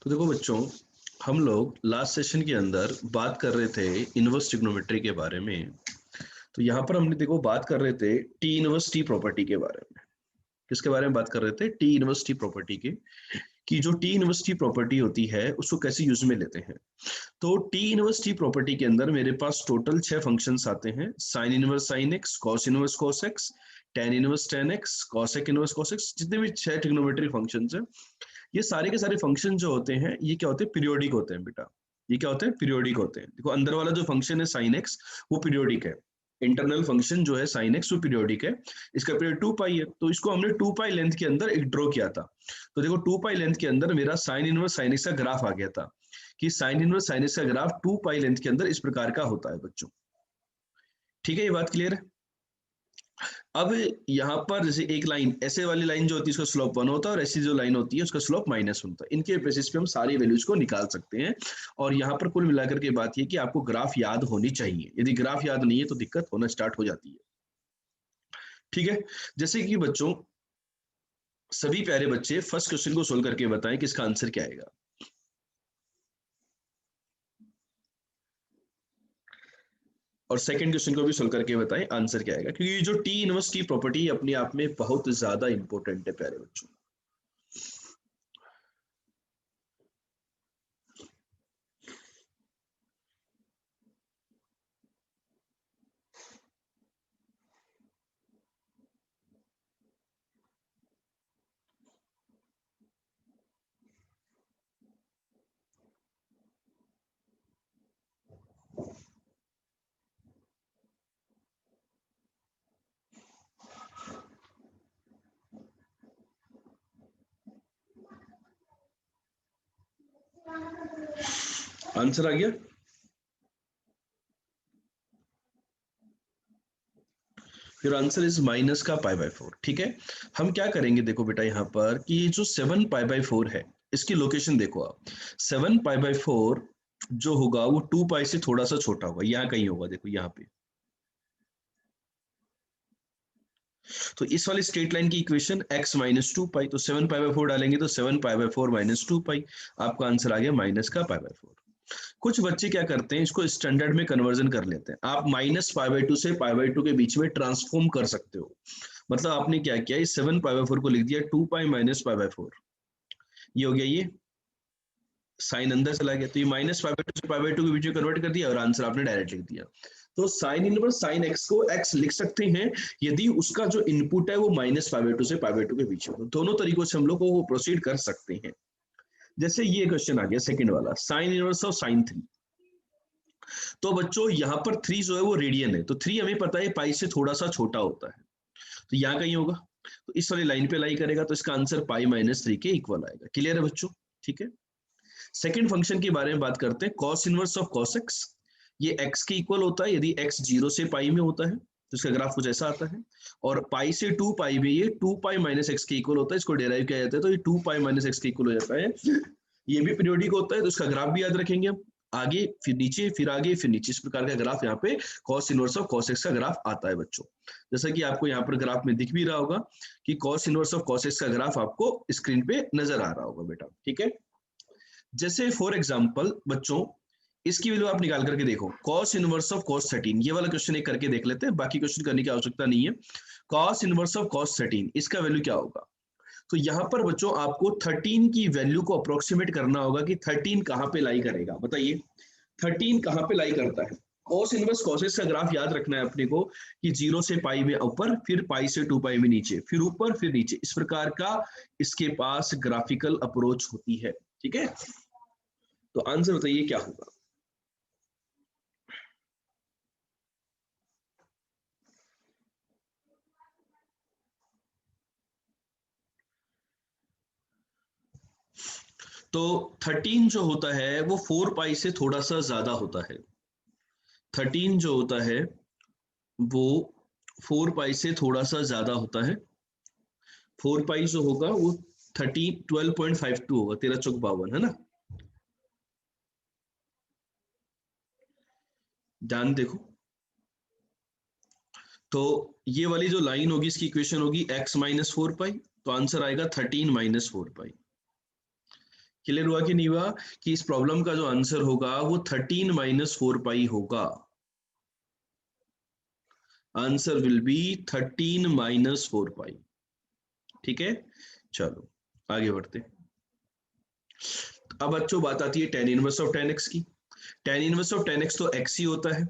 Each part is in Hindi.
तो देखो बच्चों, हम लोग लास्ट सेशन के अंदर बात कर रहे थे इनवर्स ट्रिग्नोमेट्री के बारे में। तो यहाँ पर हमने देखो बात कर रहे थे टी इनवर्स टी प्रॉपर्टी के बारे में। किसके बारे में बात कर रहे थे? टी इनवर्स टी प्रॉपर्टी के, कि जो टी इनवर्स टी प्रॉपर्टी होती है उसको कैसे यूज में लेते हैं। तो टी इनवर्स टी प्रॉपर्टी के अंदर मेरे पास टोटल 6 फंक्शंस आते हैं। Sine inverse sine x, cos inverse cos x, tan inverse tan x, cosec inverse cos x, जितने भी 6 ट्रिग्नोमेट्री फंक्शंस हैं, ये सारे के सारे फंक्शन जो होते हैं ये क्या होते हैं? पीरियोडिक होते हैं बेटा। ये क्या होते हैं? पीरियोडिक होते हैं। देखो अंदर वाला जो फंक्शन है साइन एक्स, वो पीरियोडिक है। इंटरनल फंक्शन जो है साइन एक्स, वो पीरियोडिक है। इसका पीरियड 2 पाई है, तो इसको हमने 2 पाई लेंथ के अंदर एक ड्रॉ किया था। तो देखो 2 पाई लेंथ के अंदर मेरा साइन इनवर्स साइन एक्स का ग्राफ आ गया था, कि साइन इनवर्स साइन एक्स का ग्राफ 2 पाई लेंथ के अंदर इस प्रकार का होता है बच्चों। ठीक है, ये बात क्लियर है। अब यहाँ पर जैसे एक लाइन, ऐसे वाली लाइन जो होती है उसका स्लोप 1 होता है, और ऐसी जो लाइन होती है उसका स्लोप -1 होता है। इनके बेसिस पे हम सारी वैल्यूज को निकाल सकते हैं। और यहाँ पर कुल मिलाकर के बात ये कि आपको ग्राफ याद होनी चाहिए। यदि ग्राफ याद नहीं है तो दिक्कत होना स्टार्ट हो जाती है। ठीक है, जैसे कि बच्चों सभी प्यारे बच्चे फर्स्ट क्वेश्चन को सोल्व करके बताएं कि इसका आंसर क्या आएगा। और सेकंड क्वेश्चन को भी सोल्व करके बताएं आंसर क्या आएगा, क्योंकि जो टी इनवर्स की प्रॉपर्टी अपने आप में बहुत ज्यादा इंपॉर्टेंट है प्यारे बच्चों। आंसर आ गया। फिर आंसर इज माइनस का π/4। ठीक है, हम क्या करेंगे देखो बेटा यहाँ पर कि जो 7 π/4 है, इसकी लोकेशन देखो आप। 7 π/4 जो होगा वो 2 पाई से थोड़ा सा छोटा होगा, यहाँ कहीं होगा। देखो यहाँ पे, तो इस वाली स्ट्रेट लाइन की इक्वेशन x -2 पाई, तो 7 π/4 डालेंगे तो 7 π/4 -2 पाई। आपका आंसर आ गया माइनस का π/4। कुछ बच्चे क्या करते हैं, इसको स्टैंडर्ड में कन्वर्जन कर लेते हैं। आप -π/2 से π/2 के बीच में ट्रांसफॉर्म कर सकते हो। मतलब आपने क्या किया, इस 7 π/4 को लिख दिया 2 पाई -π/4। ये हो गया, ये साइन अंदर चला गया, तो ये -π/2 से π/2 के बीच में कन्वर्ट कर दिया और आंसर आपने डायरेक्ट लिख दिया। तो साइन इनवर्स साइन एक्स को एक्स लिख सकते हैं यदि उसका जो इनपुट है वो -π/2 से π/2 के बीच में। दोनों तरीकों से हम लोग को प्रोसीड कर सकते हैं। जैसे ये क्वेश्चन आ गया सेकंड वाला, साइन इनवर्स ऑफ साइन 3। तो बच्चों यहाँ पर 3 जो है वो रेडियन है, तो 3 हमें पता है पाई से थोड़ा सा छोटा होता है, तो यहाँ कहीं होगा। तो इस वाली लाइन पे लाई करेगा तो इसका आंसर π-3 के इक्वल आएगा। क्लियर है बच्चों? ठीक है, सेकेंड फंक्शन के बारे में बात करते हैं, cos inverse of cos x. ये एक्स के इक्वल होता है यदि एक्स 0 से पाई में होता है, तो इसका ग्राफ कुछ ऐसा आता है। और पाई से 2 पाई में ये 2 पाई -x के इक्वल होता है, इसको डेराइव किया जाता है तो ये 2 पाई -x के इक्वल हो जाता है। ये भी पीरियोडिक होता है, तो इसका ग्राफ भी याद रखेंगे हम। आगे फिर नीचे, फिर आगे फिर नीचे, इस प्रकार का ग्राफ यहाँ पे cos inverse of cos x का ग्राफ आता है बच्चों। जैसा कि आपको यहाँ पर ग्राफ में दिख भी रहा होगा कि cos inverse of cos x का ग्राफ आपको स्क्रीन पे नजर आ रहा होगा बेटा। ठीक है, जैसे फॉर एग्जांपल बच्चों इसकी वैल्यू आप निकाल करके देखो, cos इनवर्स ऑफ cos 13। ये वाला क्वेश्चन एक करके देख लेते हैं, बाकी क्वेश्चन करने की आवश्यकता नहीं है। cos इनवर्स ऑफ cos 13, इसका वैल्यू क्या होगा? तो यहाँ पर बच्चों आपको 13 की वैल्यू को अप्रोक्सीमेट करना होगा कि 13 कहाँ पे लाई करेगा। बताइए 13 कहाँ पे लाई करता है। cos इनवर्स cos का ग्राफ याद रखना है अपने को कि 0 से पाई में ऊपर, फिर पाई से 2 पाई में नीचे, फिर ऊपर फिर नीचे, इस प्रकार का इसके पास ग्राफिकल अप्रोच होती है। ठीक है, तो आंसर बताइए क्या होगा। तो 13 जो होता है वो 4 पाई से थोड़ा सा ज्यादा होता है। 13 जो होता है वो 4 पाई से थोड़ा सा ज्यादा होता है। 4 पाई जो होगा वो 12.52 होगा, 13×52 है ना। ध्यान देखो, तो ये वाली जो लाइन होगी इसकी इक्वेशन होगी x -4 पाई, तो आंसर आएगा 13 -4 पाई। क्लियर हुआ कि नहीं हुआ कि इस प्रॉब्लम का जो आंसर होगा वो 13 माइनस 4 पाई होगा। आंसर विल बी 13 माइनस 4 पाई। ठीक है, चलो आगे बढ़ते। अब बच्चों बात आती है tan inverse of tan x की। Tan inverse of tan x तो एक्स ही होता है,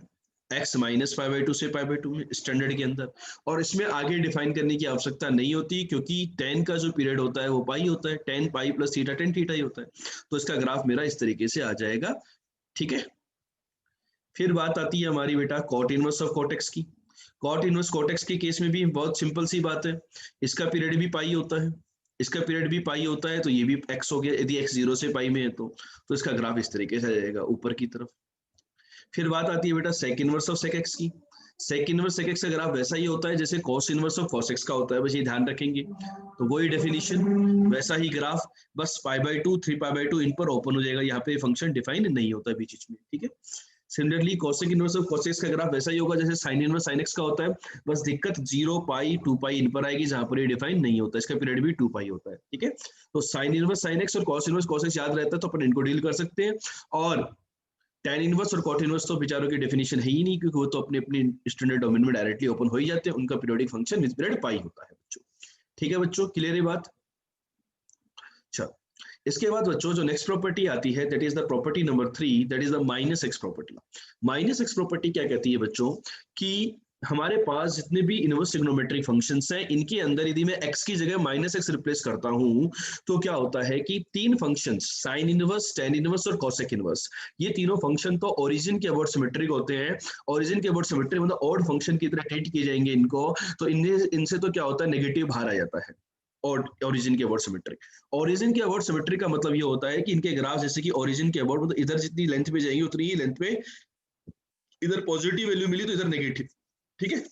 x minus pi by two से पाई बाई टू में स्टैंडर्ड के अंदर। और इसमें आगे डिफाइन करने की आवश्यकता नहीं होती क्योंकि टेन का जो पीरियड होता है वो पाई होता है, tan pi plus theta tan theta ही होता है। तो इसका ग्राफ मेरा इस तरीके से आ जाएगा। ठीक है, फिर बात आती है हमारी बेटा cot inverse of cot x की। कॉट इनवर्स कॉट एक्स के केस में भी बहुत सिंपल सी बात है, इसका पीरियड भी पाई होता है, इसका पीरियड भी पाई होता है, तो ये भी एक्स हो गया यदि एक्स जीरो से पाई में है तो इसका ग्राफ इस तरीके से आ जाएगा ऊपर की तरफ। फिर बात आती है बेटा sec inverse of sec x की। सेक इनवर्स सेक एक्स का ग्राफ वैसा ही होता है जैसे cos inverse of cos x का होता है, बस ये ध्यान रखेंगे। तो वही डेफिनेशन, वैसा ही ग्राफ, बस pi by two three pi by two इन पर ओपन हो जाएगा, यहाँ पे फंक्शन डिफाइन नहीं होता बीच बीच में। ठीक है, similarly cosec inverse of cosec का ग्राफ वैसा ही होगा जैसे साइन इनवर्स साइन एक्स का होता है, बस दिक्कत 0 पाई 2 पाई इन पर आएगी जहां पर ये डिफाइन नहीं होता, इसका पीरियड भी 2 पाई होता है। ठीक है, तो साइन इनवर्स साइन एक्स और कॉस इनवर्स कॉस एक्स याद रहता है तो अपन इनको डील कर सकते हैं। और tan इनवर्स और कॉट इनवर्स तो बेचारों की डेफिनेशन है ही नहीं क्योंकि वो तो अपने अपने स्टैंडर्ड डोमेन में डायरेक्टली ओपन हो ही जाते हैं, उनका पीरियोडिक फंक्शन विद पीरियड पाई होता है बच्चों। ठीक है बच्चों, क्लियर है बात। चलो इसके बाद बच्चों जो नेक्स्ट प्रॉपर्टी आती है that is the property number 3, that is the minus x property. Minus x property क्या कहती है बच्चों कि हमारे पास जितने भी इनवर्स ट्रिग्नोमेट्रिक फंक्शंस हैं इनके अंदर यदि मैं x की जगह माइनस एक्स रिप्लेस करता हूं तो क्या होता है कि तीन functions sine inverse tan inverse और कोसेक इनवर्स, ये तीनों फंक्शन तो ओरिजिन के अबाउट सिमेट्रिक होते हैं। ओरिजिन के अबाउट सिमेट्रिक मतलब ऑड फंक्शन की तरह ट्रीट किए जाएंगे इनको, तो इनसे तो क्या होता है नेगेटिव बाहर आ जाता है। और ओरिजिन के अबाउट सिमेट्रिक, ओरिजिन के अबाउट सिमेट्रिक का मतलब ये होता है कि इनके ग्राफ जैसे कि ओरिजिन के अबाउट मतलब इधर जितनी लेंथ पे जाएंगे उतनी ही लेंथ पे इधर पॉजिटिव वैल्यू मिली तो इधर नेगेटिव। ठीक है,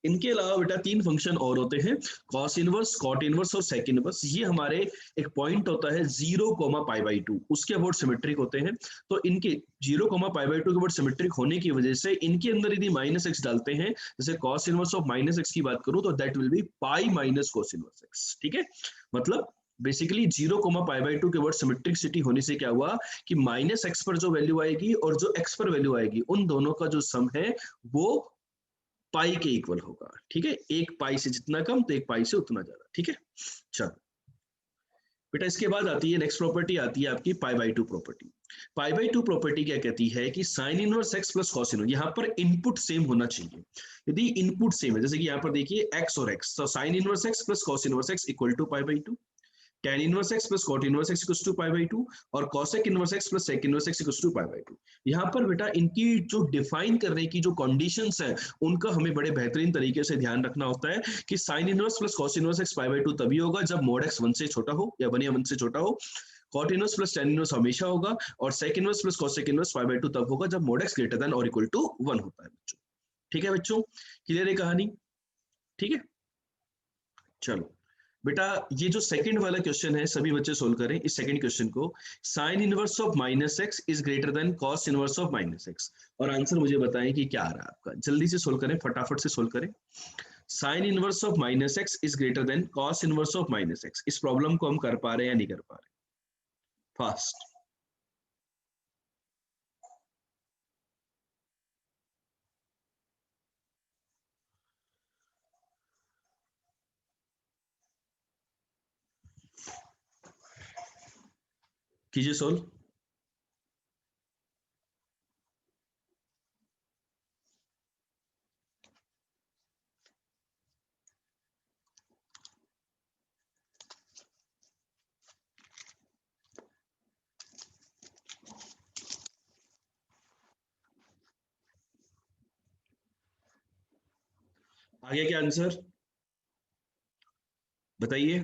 इनके अलावा बेटा तीन फंक्शन और होते हैं, कॉस इनवर्स कॉट इनवर्स और सेक इनवर्स। ये हमारे एक पॉइंट होता है 0, पाई बाई टू, उसके अबाउट सिमेट्रिक होते हैं। तो इनके 0, पाई बाई टू के अबाउट सिमेट्रिक होने की वजह से इनके अंदर यदि माइनस एक्स डालते हैं, जैसे cos inverse of minus x की बात करूं तो that will be pi minus cos inverse x. ठीक है, मतलब बेसिकली 0, पाई बाई टू के वर्ड सिमेट्रिसिटी होने से क्या हुआ कि माइनस एक्स पर जो वैल्यू आएगी और जो एक्स पर वैल्यू आएगी उन दोनों का जो सम है वो पाई के इक्वल होगा। ठीक है, एक पाई से जितना कम तो एक पाई से उतना ज्यादा। ठीक है, चलो बेटा इसके बाद आती है नेक्स्ट प्रॉपर्टी आती है आपकी पाई by to property. Pi by to property क्या कहती है कि sine inverse x plus cos inverse, यहाँ पर इनपुट सेम होना चाहिए। यदि इनपुट सेम है जैसे कि यहाँ पर देखिए एक्स और एक्स, तो sine inverse x plus cos inverse x equal to pi by two, tan inverse x plus cot inverse x equals to pi by two, और cosec inverse x plus sec inverse x equals to pi by two. यहाँ पर बेटा इनकी जो डिफाइन करने की जो कंडीशंस हैं उनका हमें बड़े बेहतरीन तरीके से ध्यान रखना होता है कि sin inverse plus cos inverse x pi by to तभी होगा जब मोड x 1 से छोटा हो या 1 या 1 से छोटा हो, cot inverse plus tan inverse हमेशा होगा, और sec inverse plus cosec inverse pi by to तब होगा जब मोड x ग्रेटर देन और इक्वल टू 1 होता है बच्चों। ठीक है बच्चों, क्लियर है कहानी। ठीक है, चलो बेटा ये जो सेकंड वाला क्वेश्चन है सभी बच्चे सोल्व करें इस सेकंड क्वेश्चन को। Sine inverse of minus x is greater than cos inverse of minus x, और आंसर मुझे बताएं कि क्या आ रहा है आपका, जल्दी से सोल्व करें, फटाफट से सोल्व करें। Sine inverse of minus x is greater than cos inverse of minus x, इस प्रॉब्लम को हम कर पा रहे हैं या नहीं कर पा रहे? फास्ट कीजिए सोल्व। आगे क्या आंसर बताइए।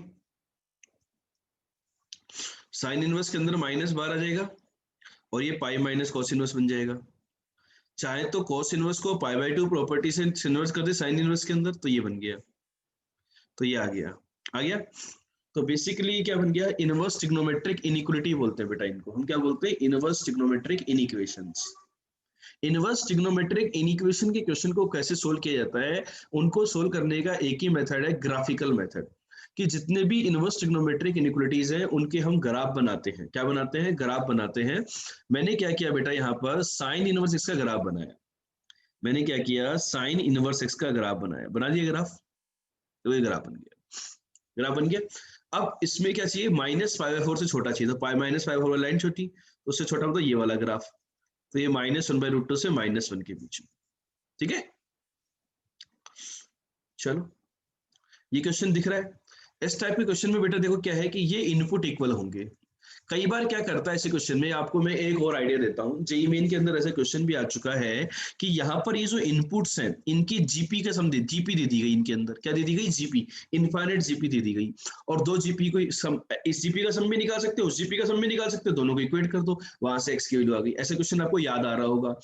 साइन इनवर्स के अंदर माइनस बार आ जाएगा और ये पाई माइनस कॉस इनवर्स बन जाएगा। चाहे तो कॉस इनवर्स को पाई बाई टू प्रॉपर्टी से इनवर्स कर दे साइन इनवर्स के अंदर, तो ये बन गया, तो ये आ गया, आ गया। तो बेसिकली क्या बन गया, इनवर्स ट्रिग्नोमेट्रिक इनइक्वालिटी बोलते हैं बेटा इनको, हम क्या बोलते हैं, inverse trigonometric inequations. Inverse trigonometric inequation के क्वेश्चन को कैसे सोल्व किया जाता है, उनको सोल्व करने का एक ही मेथड है, ग्राफिकल मेथड। कि जितने भी इनवर्स ट्रिग्नोमेट्रिक इनइक्वालिटीज हैं उनके हम ग्राफ बनाते हैं। क्या बनाते हैं? ग्राफ बनाते हैं। मैंने क्या किया बेटा, यहाँ पर साइन इनवर्स एक्स का ग्राफ बनाया। मैंने क्या किया? साइन इनवर्स एक्स का ग्राफ बनाया। बना दिया ग्राफ, तो ये ग्राफ बन गया। ग्राफ बन गया। अब इसमें क्या चाहिए? -π/4 से छोटा चाहिए, तो -π/4 वाली लाइन छोटी, तो उससे छोटा मतलब ये वाला ग्राफ, तो ये -1/√2 से -1 के बीच में। ठीक है, चलो ये क्वेश्चन दिख रहा है। इस टाइप के क्वेश्चन में बेटा देखो क्या है कि ये इनपुट इक्वल होंगे। कई बार क्या करता है ऐसे क्वेश्चन में, आपको मैं एक और आइडिया देता हूं, जेईई मेन के अंदर ऐसा क्वेश्चन भी आ चुका है कि यहाँ पर ये जो इनपुट्स हैं इनकी जीपी का सम जीपी दे दी गई, इनके अंदर क्या दे दी गई? जीपी, इनफाइनाइट जीपी दे दी गई, और दो जीपी को सम, इस जीपी का सम भी निकाल सकते हो, उस जीपी का सम भी निकाल सकते हो, दोनों को इक्वेट कर दो, वहां से एक्स की वैल्यू आ गई। ऐसे क्वेश्चन आपको याद आ रहा होगा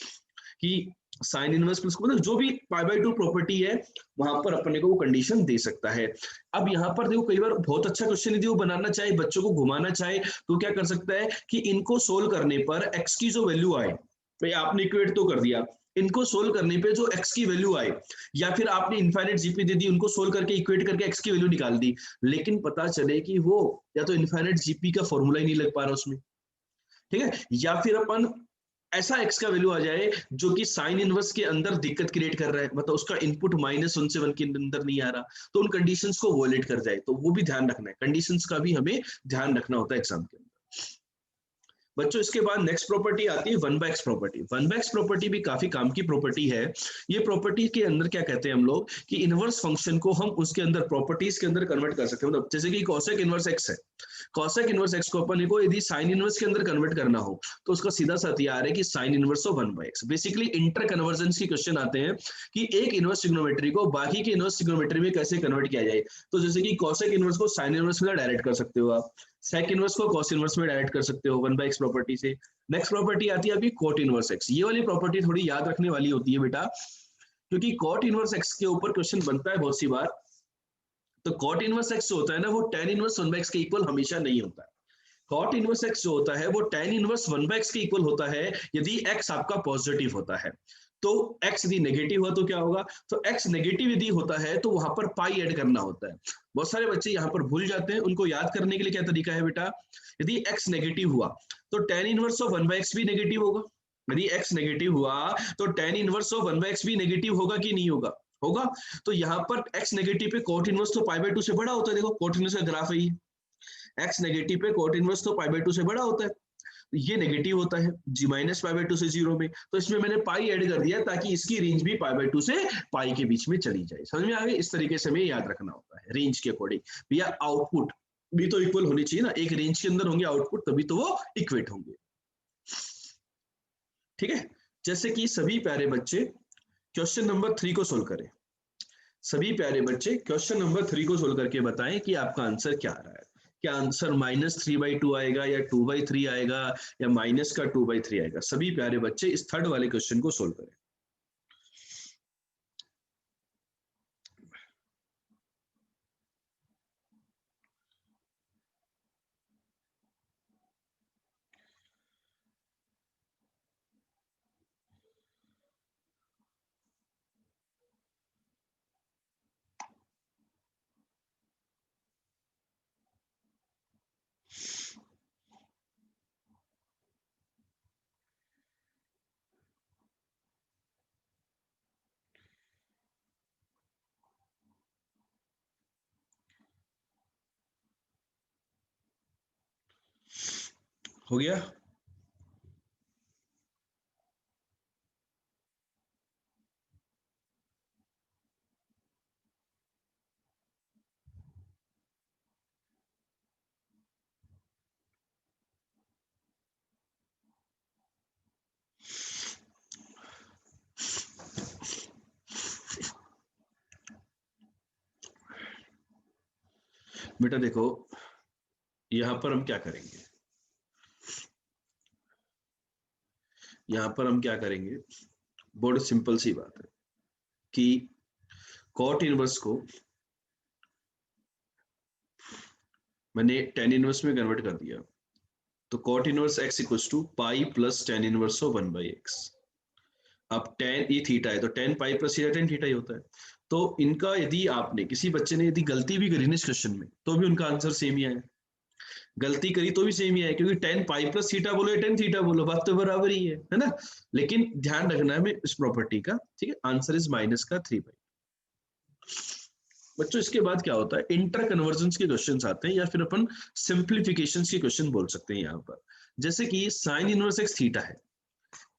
कि साइन इनवर्स प्लस मतलब जो भी π/2 प्रॉपर्टी है वहां पर अपने को वो कंडीशन दे सकता है। अब यहाँ पर देखो कई बार बहुत अच्छा क्वेश्चन यदि वो बनाना चाहे, बच्चों को घुमाना चाहे, तो क्या कर सकता है कि इनको सोल्व करने पर एक्स की जो वैल्यू आए, तो आपने इक्वेट तो कर दिया, इनको सोल्व करने पे जो एक्स की वैल्यू आए, या फिर आपने इनफाइनाइट जीपी दे दी, उनको सोल्व करके इक्वेट करके एक्स की वैल्यू निकाल दी, लेकिन पता चले कि वो या तो इनफाइनाइट जीपी का फॉर्मूला ही नहीं लग पा रहा उसमें, ठीक है, या फिर अपन ऐसा एक्स का वैल्यू आ जाए जो कि साइन इनवर्स के अंदर दिक्कत क्रिएट कर रहा है, मतलब उसका इनपुट -1 से 1 के अंदर नहीं आ रहा, तो उन कंडीशंस को वॉयलेट कर जाए, तो वो भी ध्यान रखना है। कंडीशंस का भी हमें ध्यान रखना होता है एग्जाम के अंदर। बच्चों इसके बाद नेक्स्ट प्रॉपर्टी आती है 1/x प्रॉपर्टी। 1/x प्रॉपर्टी भी काफी काम की प्रॉपर्टी है। ये प्रॉपर्टी के अंदर क्या कहते हैं हम लोग कि इनवर्स फंक्शन को हम उसके अंदर प्रॉपर्टीज के अंदर कन्वर्ट कर सकते हैं। मतलब जैसे कि कोसेक इनवर्स एक्स है, कोसेक इनवर्स एक्स को अपन को यदि साइन इनवर्स के अंदर कन्वर्ट करना हो तो उसका सीधा सा तैयार है कि sine inverse of 1/x। Basically inter convergence के क्वेश्चन आते हैं कि एक इनवर्स ट्रिग्नोमेट्री को बाकी के इनवर्स ट्रिग्नोमेट्री में कैसे कन्वर्ट किया जाए। तो जैसे कि कोसेक इनवर्स को साइन इनवर्स में डायरेक्ट कर सकते हो आप, सेक इनवर्स को कॉस इनवर्स में डायरेक्ट कर सकते हो 1/x प्रॉपर्टी से। नेक्स्ट प्रॉपर्टी आती है आपकी कोट इनवर्स एक्स। ये वाली प्रॉपर्टी थोड़ी याद रखने वाली होती है बेटा, क्योंकि कोट इनवर्स एक्स के ऊपर क्वेश्चन बनता है बहुत सी बार। तो कोट इनवर्स एक्स जो होता है ना, वो tan इनवर्स 1/x के इक्वल हमेशा नहीं होता है। कॉट इनवर्स एक्स जो होता है वो tan इनवर्स 1/x के इक्वल होता है यदि x आपका पॉजिटिव होता है। तो x यदि नेगेटिव हुआ तो क्या होगा? तो x नेगेटिव यदि होता है तो वहां पर पाई ऐड करना होता है। बहुत सारे बच्चे यहाँ पर भूल जाते हैं, उनको याद करने के लिए क्या तरीका है बेटा, यदि x नेगेटिव हुआ तो tan इनवर्स ऑफ 1/x भी नेगेटिव होगा। यदि x नेगेटिव हुआ तो tan इनवर्स ऑफ 1/x भी नेगेटिव होगा कि नहीं होगा? होगा। तो यहाँ पर x नेगेटिव पे कॉट इनवर्स तो π/2 से बड़ा होता है। देखो कॉट इनवर्स का ग्राफ है ये, एक्स नेगेटिव पे कॉट इनवर्स तो π/2 से बड़ा होता है, तो ये नेगेटिव होता है जी -π/2 से 0 में, तो इसमें मैंने पाई ऐड कर दिया ताकि इसकी रेंज भी π/2 से पाई के बीच में चली जाए। समझ में आ गई? इस तरीके से हमें याद रखना होता है रेंज के अकॉर्डिंग। भैया आउटपुट भी तो इक्वल होनी चाहिए ना, एक रेंज के अंदर होंगे आउटपुट तभी तो वो इक्वेट होंगे। ठीक है, जैसे कि सभी प्यारे बच्चे क्वेश्चन नंबर 3 को सोल्व करें। सभी प्यारे बच्चे क्वेश्चन नंबर 3 को सोल्व करके बताएं कि आपका आंसर क्या आ रहा है। क्या आंसर -3/2 आएगा या 2/3 आएगा या -2/3 आएगा? सभी प्यारे बच्चे इस थर्ड वाले क्वेश्चन को सोल्व करें। हो गया? बेटा देखो यहां पर हम क्या करेंगे, यहां पर हम क्या करेंगे, बहुत सिंपल सी बात है कि कॉट इनवर्स को मैंने tan इनवर्स में कन्वर्ट कर दिया, तो cot inverse x equals to pi plus tan inverse of 1/x। अब tan ये थीटा है तो tan pi plus theta tan theta ही होता है, तो इनका यदि आपने किसी बच्चे ने यदि गलती भी करी ना इस क्वेश्चन में तो भी उनका आंसर सेम ही आया, गलती करी तो भी सेम ही आया, क्योंकि टेन पाई प्लस थीटा बोलो या टेन थीटा बोलो बात तो बराबर ही है ना। लेकिन ध्यान रखना है हमें इस प्रॉपर्टी का, ठीक है। आंसर इज माइनस का 3 पाई। बच्चों इसके बाद क्या होता है, इंटर कन्वर्जन के क्वेश्चन आते हैं या फिर अपन सिंप्लीफिकेशन के क्वेश्चन बोल सकते हैं यहाँ पर। जैसे कि साइन इनवर्स एक्स थीटा है,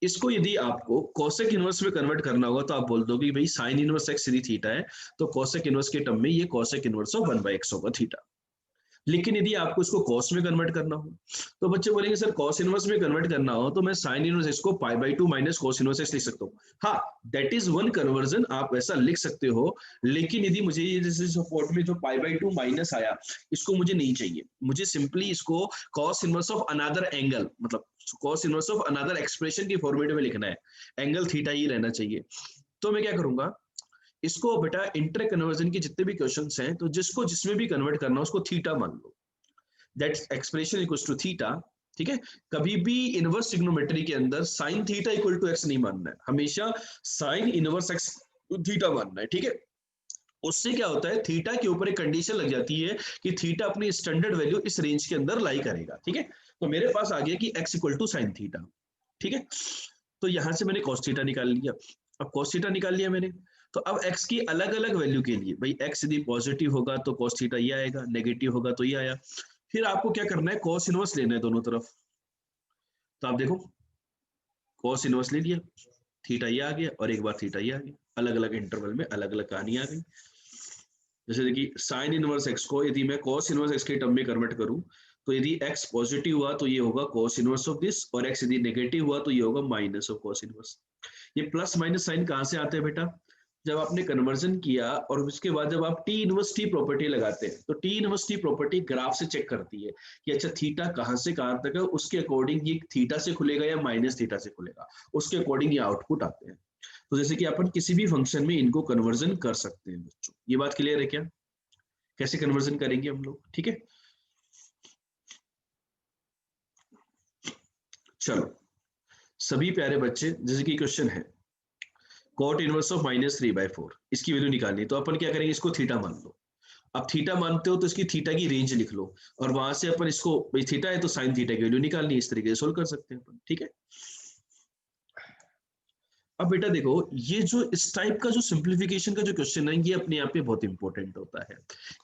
इसको यदि आपको कोसेक इनवर्स में कन्वर्ट करना होगा तो आप बोल दोगे भाई साइन इनवर्स एक्स यदि थीटा है तो कोसेक इनवर्स के टर्म में ये कोसेक इनवर्स ऑफ 1/x होगा थीटा। लेकिन यदि आपको इसको कॉस में कन्वर्ट करना हो तो बच्चे बोलेंगे सर कॉस इनवर्स में कन्वर्ट करना हो तो मैं साइन इनवर्स एक्स को π/2 माइनस कॉस इनवर्स एक्स लिख सकता हूँ। हाँ, दैट इज वन कन्वर्जन, आप ऐसा लिख सकते हो। लेकिन यदि मुझे ये जैसे सपोर्ट में जो π/2 माइनस आया इसको मुझे नहीं चाहिए, मुझे सिंपली इसको cos inverse of another angle, मतलब cos inverse of another expression की फॉर्मेट में लिखना है, एंगल थीटा ही रहना चाहिए। तो मैं क्या करूंगा, इसको बेटा इंटर कन्वर्जन के जितने भी क्वेश्चंस हैं तो जिसको जिसमें भी कन्वर्ट करना हो उसको थीटा मान लो, that expression equals to theta, ठीक है। कभी भी इनवर्स ट्रिग्नोमेट्री के अंदर sine theta equal to x नहीं मानना है, हमेशा साइन इनवर्स एक्स थीटा मानना है, ठीक है। उससे क्या होता है, थीटा के ऊपर एक कंडीशन लग जाती है कि थीटा अपनी स्टैंडर्ड वैल्यू इस रेंज के अंदर लाई करेगा, ठीक है। तो मेरे पास आ गया कि x equal to sine theta, ठीक है। तो यहां से मैंने कॉस थीटा निकाल लिया। अब कॉस थीटा निकाल लिया मैंने, तो अब x की अलग अलग वैल्यू के लिए भाई x यदि पॉजिटिव होगा तो cos थीटा ये आएगा, नेगेटिव होगा तो ये आया। फिर आपको क्या करना है, cos इनवर्स लेना है दोनों तरफ। तो आप देखो cos इनवर्स ले लिया, थीटा ये आ गया और एक बार थीटा ये आ गया, अलग अलग इंटरवल में अलग अलग कहानी आ गई। जैसे देखिए साइन इनवर्स x को यदि मैं cos इनवर्स x के टर्म में कन्वर्ट करूं तो यदि x पॉजिटिव हुआ तो ये होगा cos इनवर्स ऑफ दिस, और x यदि नेगेटिव हुआ तो ये होगा माइनस ऑफ cos इनवर्स। ये प्लस माइनस साइन कहाँ से आते हैं बेटा, जब आपने कन्वर्जन किया और उसके बाद जब आप टी इनवर्स टी प्रॉपर्टी लगाते हैं तो T inverse T property graph से चेक करती है कि अच्छा थीटा कहाँ से कहाँ तक है, उसके अकॉर्डिंग ये थीटा से खुलेगा या माइनस थीटा से खुलेगा, उसके अकॉर्डिंग ये आउटपुट आते हैं। तो जैसे कि अपन किसी भी फंक्शन में इनको कन्वर्जन कर सकते हैं बच्चों, ये बात क्लियर है क्या, कैसे कन्वर्जन करेंगे हम लोग, ठीक है। चलो सभी प्यारे बच्चे, जैसे कि क्वेश्चन है कॉट इनवर्स ऑफ -3/4 इसकी वैल्यू निकालनी है, तो अपन क्या करेंगे, इसको थीटा मान लो। अब थीटा मानते हो तो इसकी थीटा की रेंज लिख लो, और वहां से अपन इसको भाई थीटा है तो साइन थीटा की वैल्यू निकालनी है, इस तरीके से सोल्व कर सकते हैं अपन, ठीक है। अब बेटा देखो ये जो इस टाइप का जो सिंप्लीफिकेशन का जो क्वेश्चन है ये अपने आप में बहुत इंपॉर्टेंट होता है,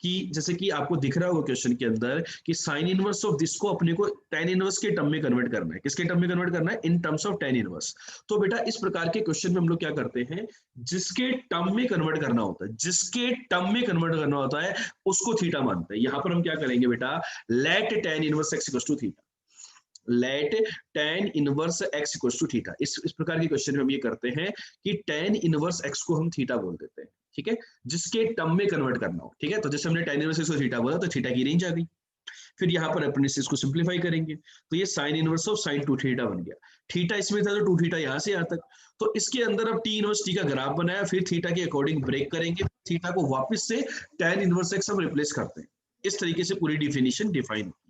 कि जैसे कि आपको दिख रहा होगा क्वेश्चन के अंदर कि साइन इनवर्स ऑफ दिस को अपने को टेन इनवर्स के टर्म में कन्वर्ट करना है, किसके टर्म में कन्वर्ट करना है, in terms of tan inverse. तो बेटा इस प्रकार के क्वेश्चन में हम लोग क्या करते हैं, जिसके टर्म में कन्वर्ट करना होता है, जिसके टर्म में कन्वर्ट करना होता है उसको थीटा मानते हैं। यहां पर हम क्या करेंगे बेटा, let tan inverse x equals to theta, let tan inverse x equals to theta. इस प्रकार के क्वेश्चन में हम ये करते हैं कि tan इनवर्स x को हम थीटा बोल देते हैं, ठीक है, जिसके टर्म में कन्वर्ट करना हो, ठीक है। तो जैसे हमने tan इनवर्स x को थीटा बोला तो थीटा की रेंज आ गई। फिर यहाँ पर अपन इसको सिंप्लीफाई करेंगे तो ये साइन इनवर्स ऑफ साइन 2θ बन गया, थीटा इसमें था तो 2θ यहाँ से यहाँ तक। तो इसके अंदर अब टी इनवर्स टी का ग्राफ बनाया, फिर थीटा के अकॉर्डिंग ब्रेक करेंगे, थीटा को वापस से tan इनवर्स x हम रिप्लेस करते हैं। इस तरीके से पूरी डिफिनीशन डिफाइन होती है।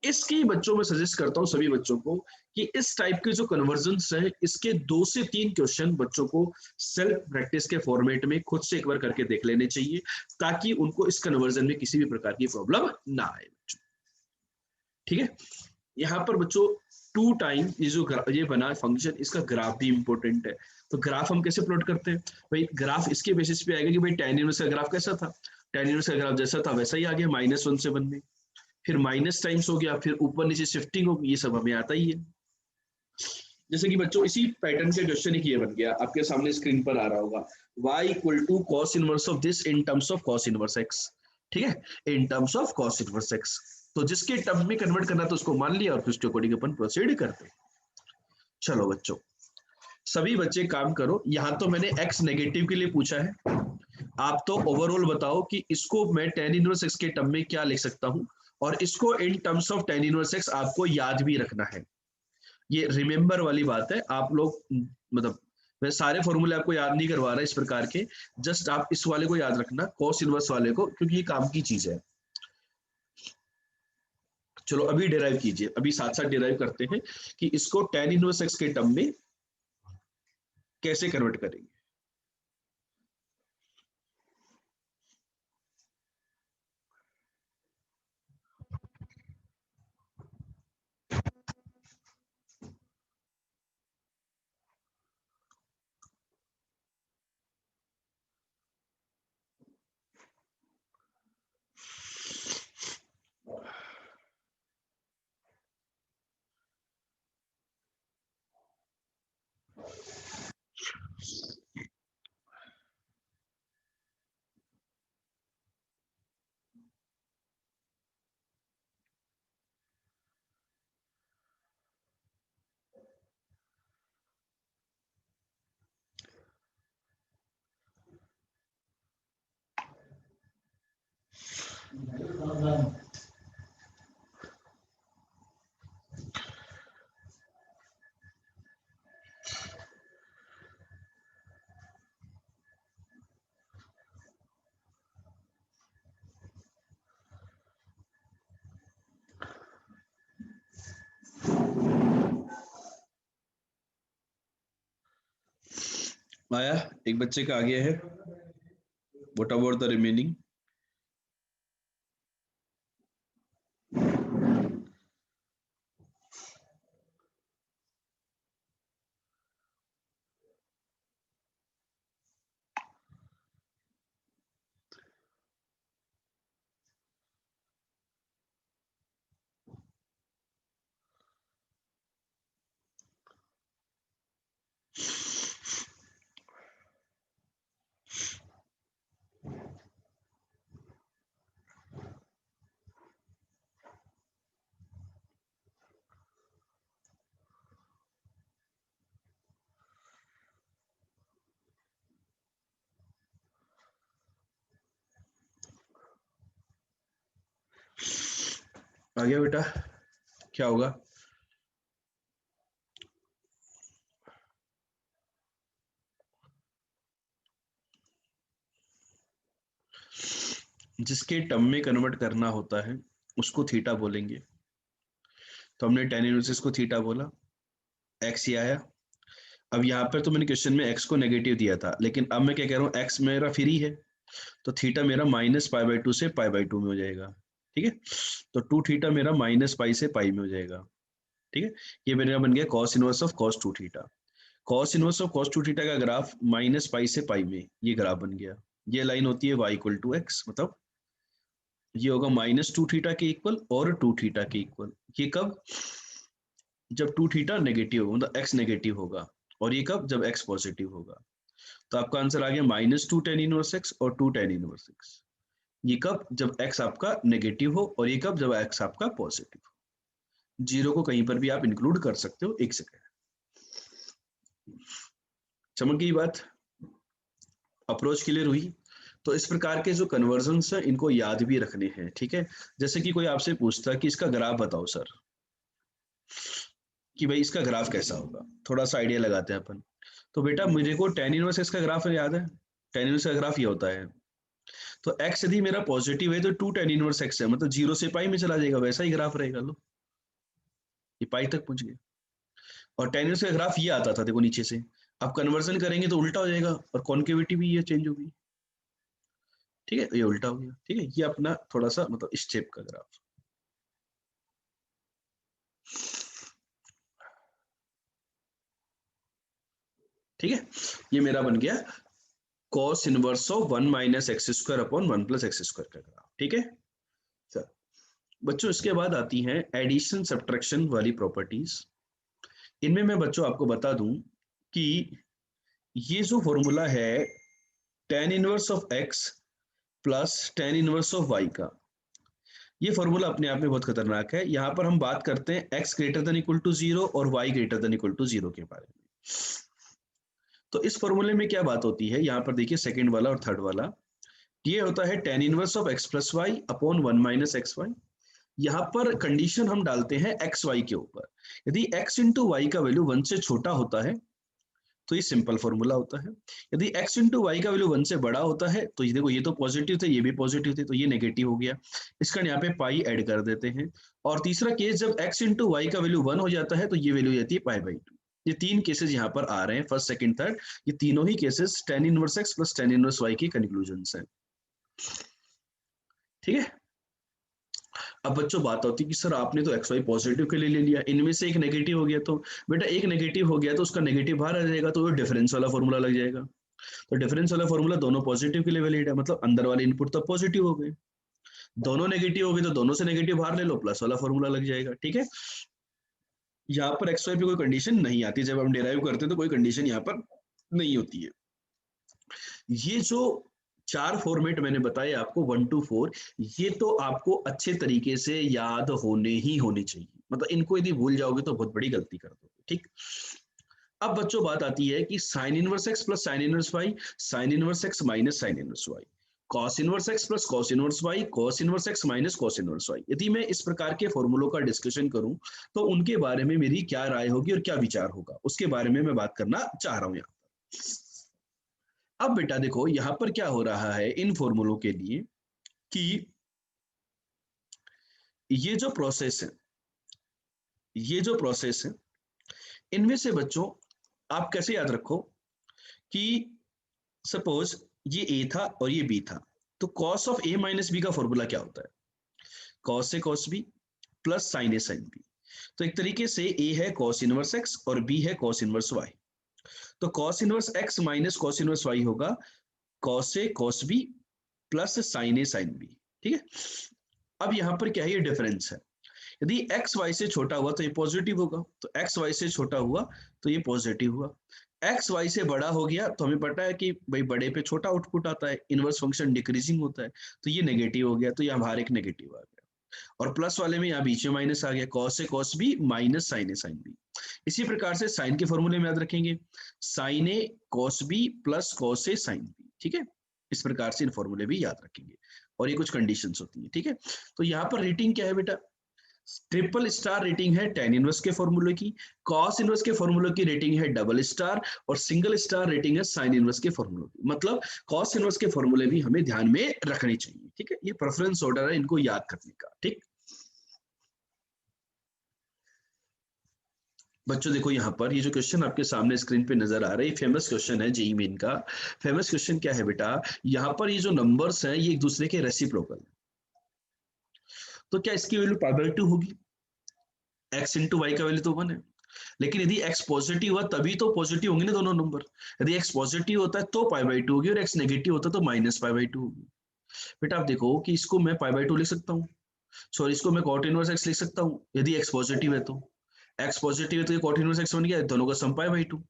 इसके बच्चों में सजेस्ट करता हूं सभी बच्चों को कि इस टाइप के जो कन्वर्जन्स है इसके 2 से 3 क्वेश्चन बच्चों को सेल्फ प्रैक्टिस के फॉर्मेट में खुद से एक बार करके देख लेने चाहिए, ताकि उनको इस कन्वर्जन में किसी भी प्रकार की प्रॉब्लम ना आए बच्चों, ठीक है। यहाँ पर बच्चों 2 टाइम ये जो ये बना फंक्शन, इसका ग्राफ भी इंपॉर्टेंट है। तो ग्राफ हम कैसे प्लॉट करते हैं भाई, ग्राफ इसके बेसिस पे आएगा कि भाई tan इनवर्स का ग्राफ कैसा था, tan इनवर्स का ग्राफ जैसा था वैसा ही आ गया, -1 से 1 में, फिर माइनस टाइम्स हो गया, फिर ऊपर नीचे शिफ्टिंग होगी, ये सब हमें आता ही है। जैसे कि बच्चों इसी पैटर्न के क्वेश्चन एक ये बन गया, आपके सामने स्क्रीन पर आ रहा होगा, y equal to cos inverse of this in terms of cos inverse x, ठीक है, in terms of cos inverse x। तो जिसके टर्म में कन्वर्ट करना तो उसको मान लिया और फिर उसके अकॉर्डिंग अपन प्रोसीड करते हैं। चलो बच्चों सभी बच्चे काम करो, यहाँ तो मैंने x नेगेटिव के लिए पूछा है, आप तो ओवरऑल बताओ कि इसको मैं tan इनवर्स x के टर्म में क्या लिख सकता हूँ, और इसको इन terms of tan inverse x आपको याद भी रखना है। ये रिमेंबर वाली बात है, आप लोग मतलब मैं सारे फॉर्मूले आपको याद नहीं करवा रहा इस प्रकार के, जस्ट आप इस वाले को याद रखना, cos इनवर्स वाले को, क्योंकि ये काम की चीज है। चलो अभी डिराइव कीजिए, अभी साथ साथ डिराइव करते हैं कि इसको tan इनवर्स x के टर्म में कैसे कन्वर्ट करेंगे। आया, एक बच्चे का आ गया है। What about the remaining? आ गया बेटा? क्या होगा? जिसके टर्म में कन्वर्ट करना होता है उसको थीटा बोलेंगे। तो हमने टेन इनवर्स इसको थीटा बोला, एक्स ये आया। अब यहाँ पर तो मैंने क्वेश्चन में एक्स को नेगेटिव दिया था, लेकिन अब मैं क्या कह रहा हूँ, एक्स मेरा फ्री है, तो थीटा मेरा -π/2 से π/2 में हो जाएगा। ठीक है, तो 2 थीटा मेरा -π से π में हो जाएगा। ठीक है, ये मेरा बन गया cos inverse of cos 2 theta. cos inverse of cos 2 theta का ग्राफ -π से π में, ये ग्राफ बन गया। ये लाइन होती है y = x, मतलब ये होगा -2 थीटा के इक्वल और 2 थीटा के इक्वल। ये कब? जब 2 थीटा नेगेटिव होगा, मतलब x नेगेटिव होगा। और ये कब? जब x पॉजिटिव होगा। तो आपका आंसर आ गया -2 tan इनवर्स x और 2 tan इनवर्स x। ये कब? जब x आपका नेगेटिव हो, और ये कब? जब x आपका पॉजिटिव हो। जीरो को कहीं पर भी आप इंक्लूड कर सकते हो। एक सेकेंड, समझ गई बात? अप्रोच क्लियर हुई? तो इस प्रकार के जो कन्वर्जन्स हैं इनको याद भी रखने हैं। ठीक है, जैसे कि कोई आपसे पूछता कि इसका ग्राफ बताओ सर, कि भाई इसका ग्राफ कैसा होगा, थोड़ा सा आइडिया लगाते हैं अपन। तो बेटा मेरे को tan इनवर्स x का ग्राफ याद है। tan इनवर्स का ग्राफ ये होता है, तो x यदि मेरा पॉजिटिव है तो 2 tan इनवर्स x है, मतलब 0 से पाई में चला जाएगा, वैसा ही ग्राफ रहेगा। लो, ये पाई तक पहुंच गया। और tan इनवर्स का ग्राफ ये आता था, देखो नीचे से। अब कन्वर्जन करेंगे तो उल्टा हो जाएगा, और कॉन्केविटी भी ये चेंज होगी। ठीक है, ये उल्टा हो गया। ठीक है, ये अपना थोड़ा सा मतलब स्टेप का ग्राफ। ठीक है, ये मेरा बन गया cos inverse of 1 - x² upon 1 + x² का ग्राफ। ठीक है सर। बच्चों इसके बाद आती हैं एडिशन सब्ट्रैक्शन वाली प्रॉपर्टीज। इनमें मैं बच्चों आपको बता दूं कि ये जो फॉर्मूला है tan inverse of x plus tan inverse of y का, ये फॉर्मूला अपने आप में बहुत खतरनाक है। यहाँ पर हम बात करते हैं x > 0 और y > 0 के बारे में। तो इस फॉर्मूले में क्या बात होती है, यहाँ पर देखिए सेकंड वाला और थर्ड वाला, ये होता है tan inverse of x + y upon 1 - xy। यहाँ पर कंडीशन हम डालते हैं एक्स वाई के ऊपर। यदि x * y का वैल्यू 1 से छोटा होता है तो ये सिंपल फॉर्मूला होता है। यदि x * y का वैल्यू 1 से बड़ा होता है तो ये देखो, ये तो पॉजिटिव थे, ये भी पॉजिटिव थे, तो ये नेगेटिव हो गया। इसका यहाँ पे पाई ऐड कर देते हैं। और तीसरा केस, जब x * y का वैल्यू 1 हो जाता है तो ये वैल्यू जाती है π/2। ये तीन केसेस यहाँ पर आ रहे हैं, फर्स्ट सेकंड थर्ड। ये तीनों ही cases tan inverse x plus tan inverse y की कंक्लूजन्स हैं। ठीक है, अब बच्चों बात होती है कि सर आपने तो एक्स वाई पॉजिटिव के लिए ले लिया, इनमें से एक नेगेटिव हो गया, तो बेटा एक नेगेटिव हो गया तो उसका नेगेटिव बाहर आ जाएगा, तो वो डिफरेंस वाला फॉर्मूला लग जाएगा। तो डिफरेंस वाला फॉर्मूला दोनों पॉजिटिव के लिए वैलिड है, मतलब अंदर वाले इनपुट तो पॉजिटिव हो गए, दोनों नेगेटिव हो गए तो दोनों से नेगेटिव बाहर ले लो, प्लस वाला फॉर्मूला लग जाएगा। ठीक है, यहाँ पर एक्स वाई पे कोई कंडीशन नहीं आती, जब हम डिराइव करते हैं तो कोई कंडीशन यहाँ पर नहीं होती है। ये जो चार फॉर्मेट मैंने बताए आपको 1 to 4, ये तो आपको अच्छे तरीके से याद होने ही होने चाहिए, मतलब इनको यदि भूल जाओगे तो बहुत बड़ी गलती कर दोगे। ठीक, अब बच्चों बात आती है कि sine inverse x plus sine inverse y, sine inverse x minus sine inverse y. Cos inverse x plus cos inverse y, cos inverse x minus cos inverse y. यदि मैं इस प्रकार के फॉर्मूलों का डिस्कशन करूं तो उनके बारे में मेरी क्या राय होगी और क्या विचार होगा, उसके बारे में मैं बात करना चाह रहा हूं यहाँ पर। अब बेटा देखो यहाँ पर क्या हो रहा है इन फॉर्मूलों के लिए कि ये जो प्रोसेस है, ये जो प्रोसेस है, इनमें से बच्चों आप कैसे याद रखो कि सपोज ये ए था और ये बी था, तो cos of a minus b का फॉर्मूला क्या होता है? Cos a cos b plus sine a sine b. तो एक तरीके से ए है कॉस इनवर्स एक्स और बी है कॉस इनवर्स वाई। तो cos inverse x minus cos inverse y होगा cos a cos b plus sine a sine b. ठीक है, अब यहां पर क्या है, ये डिफरेंस है। यदि एक्स वाई से छोटा हुआ तो ये पॉजिटिव होगा, तो एक्स वाई से छोटा हुआ तो ये पॉजिटिव हुआ। एक्स वाई से बड़ा हो गया तो हमें पता है कि भाई बड़े पे छोटा आउटपुट आता है, इनवर्स फंक्शन डिक्रीजिंग होता है, तो ये नेगेटिव हो गया, तो यहाँ बाहर एक नेगेटिव आ गया। और प्लस वाले में यहाँ बीच में माइनस आ गया, cos a cos B minus sign a sine B. इसी प्रकार से साइन के फॉर्मूले में याद रखेंगे, sign A cos b plus cos A sine b. ठीक है, इस प्रकार से इन फॉर्मूले भी याद रखेंगे और ये कुछ कंडीशंस होती है। ठीक है, तो यहाँ पर रेटिंग क्या है बेटा, ट्रिपल स्टार रेटिंग है tan इनवर्स के फॉर्मूले की, कॉस इनवर्स के फॉर्मूले की रेटिंग है डबल स्टार, और सिंगल स्टार रेटिंग है साइन इनवर्स के फॉर्मूले की। मतलब कॉस इनवर्स के फॉर्मूले भी हमें ध्यान में रखने चाहिए। ठीक है, ये प्रेफरेंस ऑर्डर है इनको याद करने का। ठीक बच्चों देखो यहाँ पर ये जो क्वेश्चन आपके सामने स्क्रीन पे नजर आ रहा है, फेमस क्वेश्चन है जेईई मेन का। फेमस क्वेश्चन क्या है बेटा, यहाँ पर ये जो नंबर्स हैं ये एक दूसरे के रेसिप्रोकल है, तो क्या इसकी वैल्यू पाई बाई 2 होगी? x इंटू वाई का वैल्यू तो 1 है, लेकिन यदि x पॉजिटिव हुआ तभी तो पॉजिटिव होंगे ना दोनों नंबर। यदि x पॉजिटिव होता है तो पाई बाई 2 होगी और x नेगेटिव होता है तो माइनस पाई बाई 2 होगी। बेटा आप देखो कि इसको मैं पाई बाई 2 लिख सकता हूँ, सॉरी इसको मैं कॉट इनवर्स x लिख सकता हूँ यदि x पॉजिटिव है तो। x पॉजिटिव है तो ये कॉट इनवर्स x बन गया, दोनों का सम पाई बाई 2।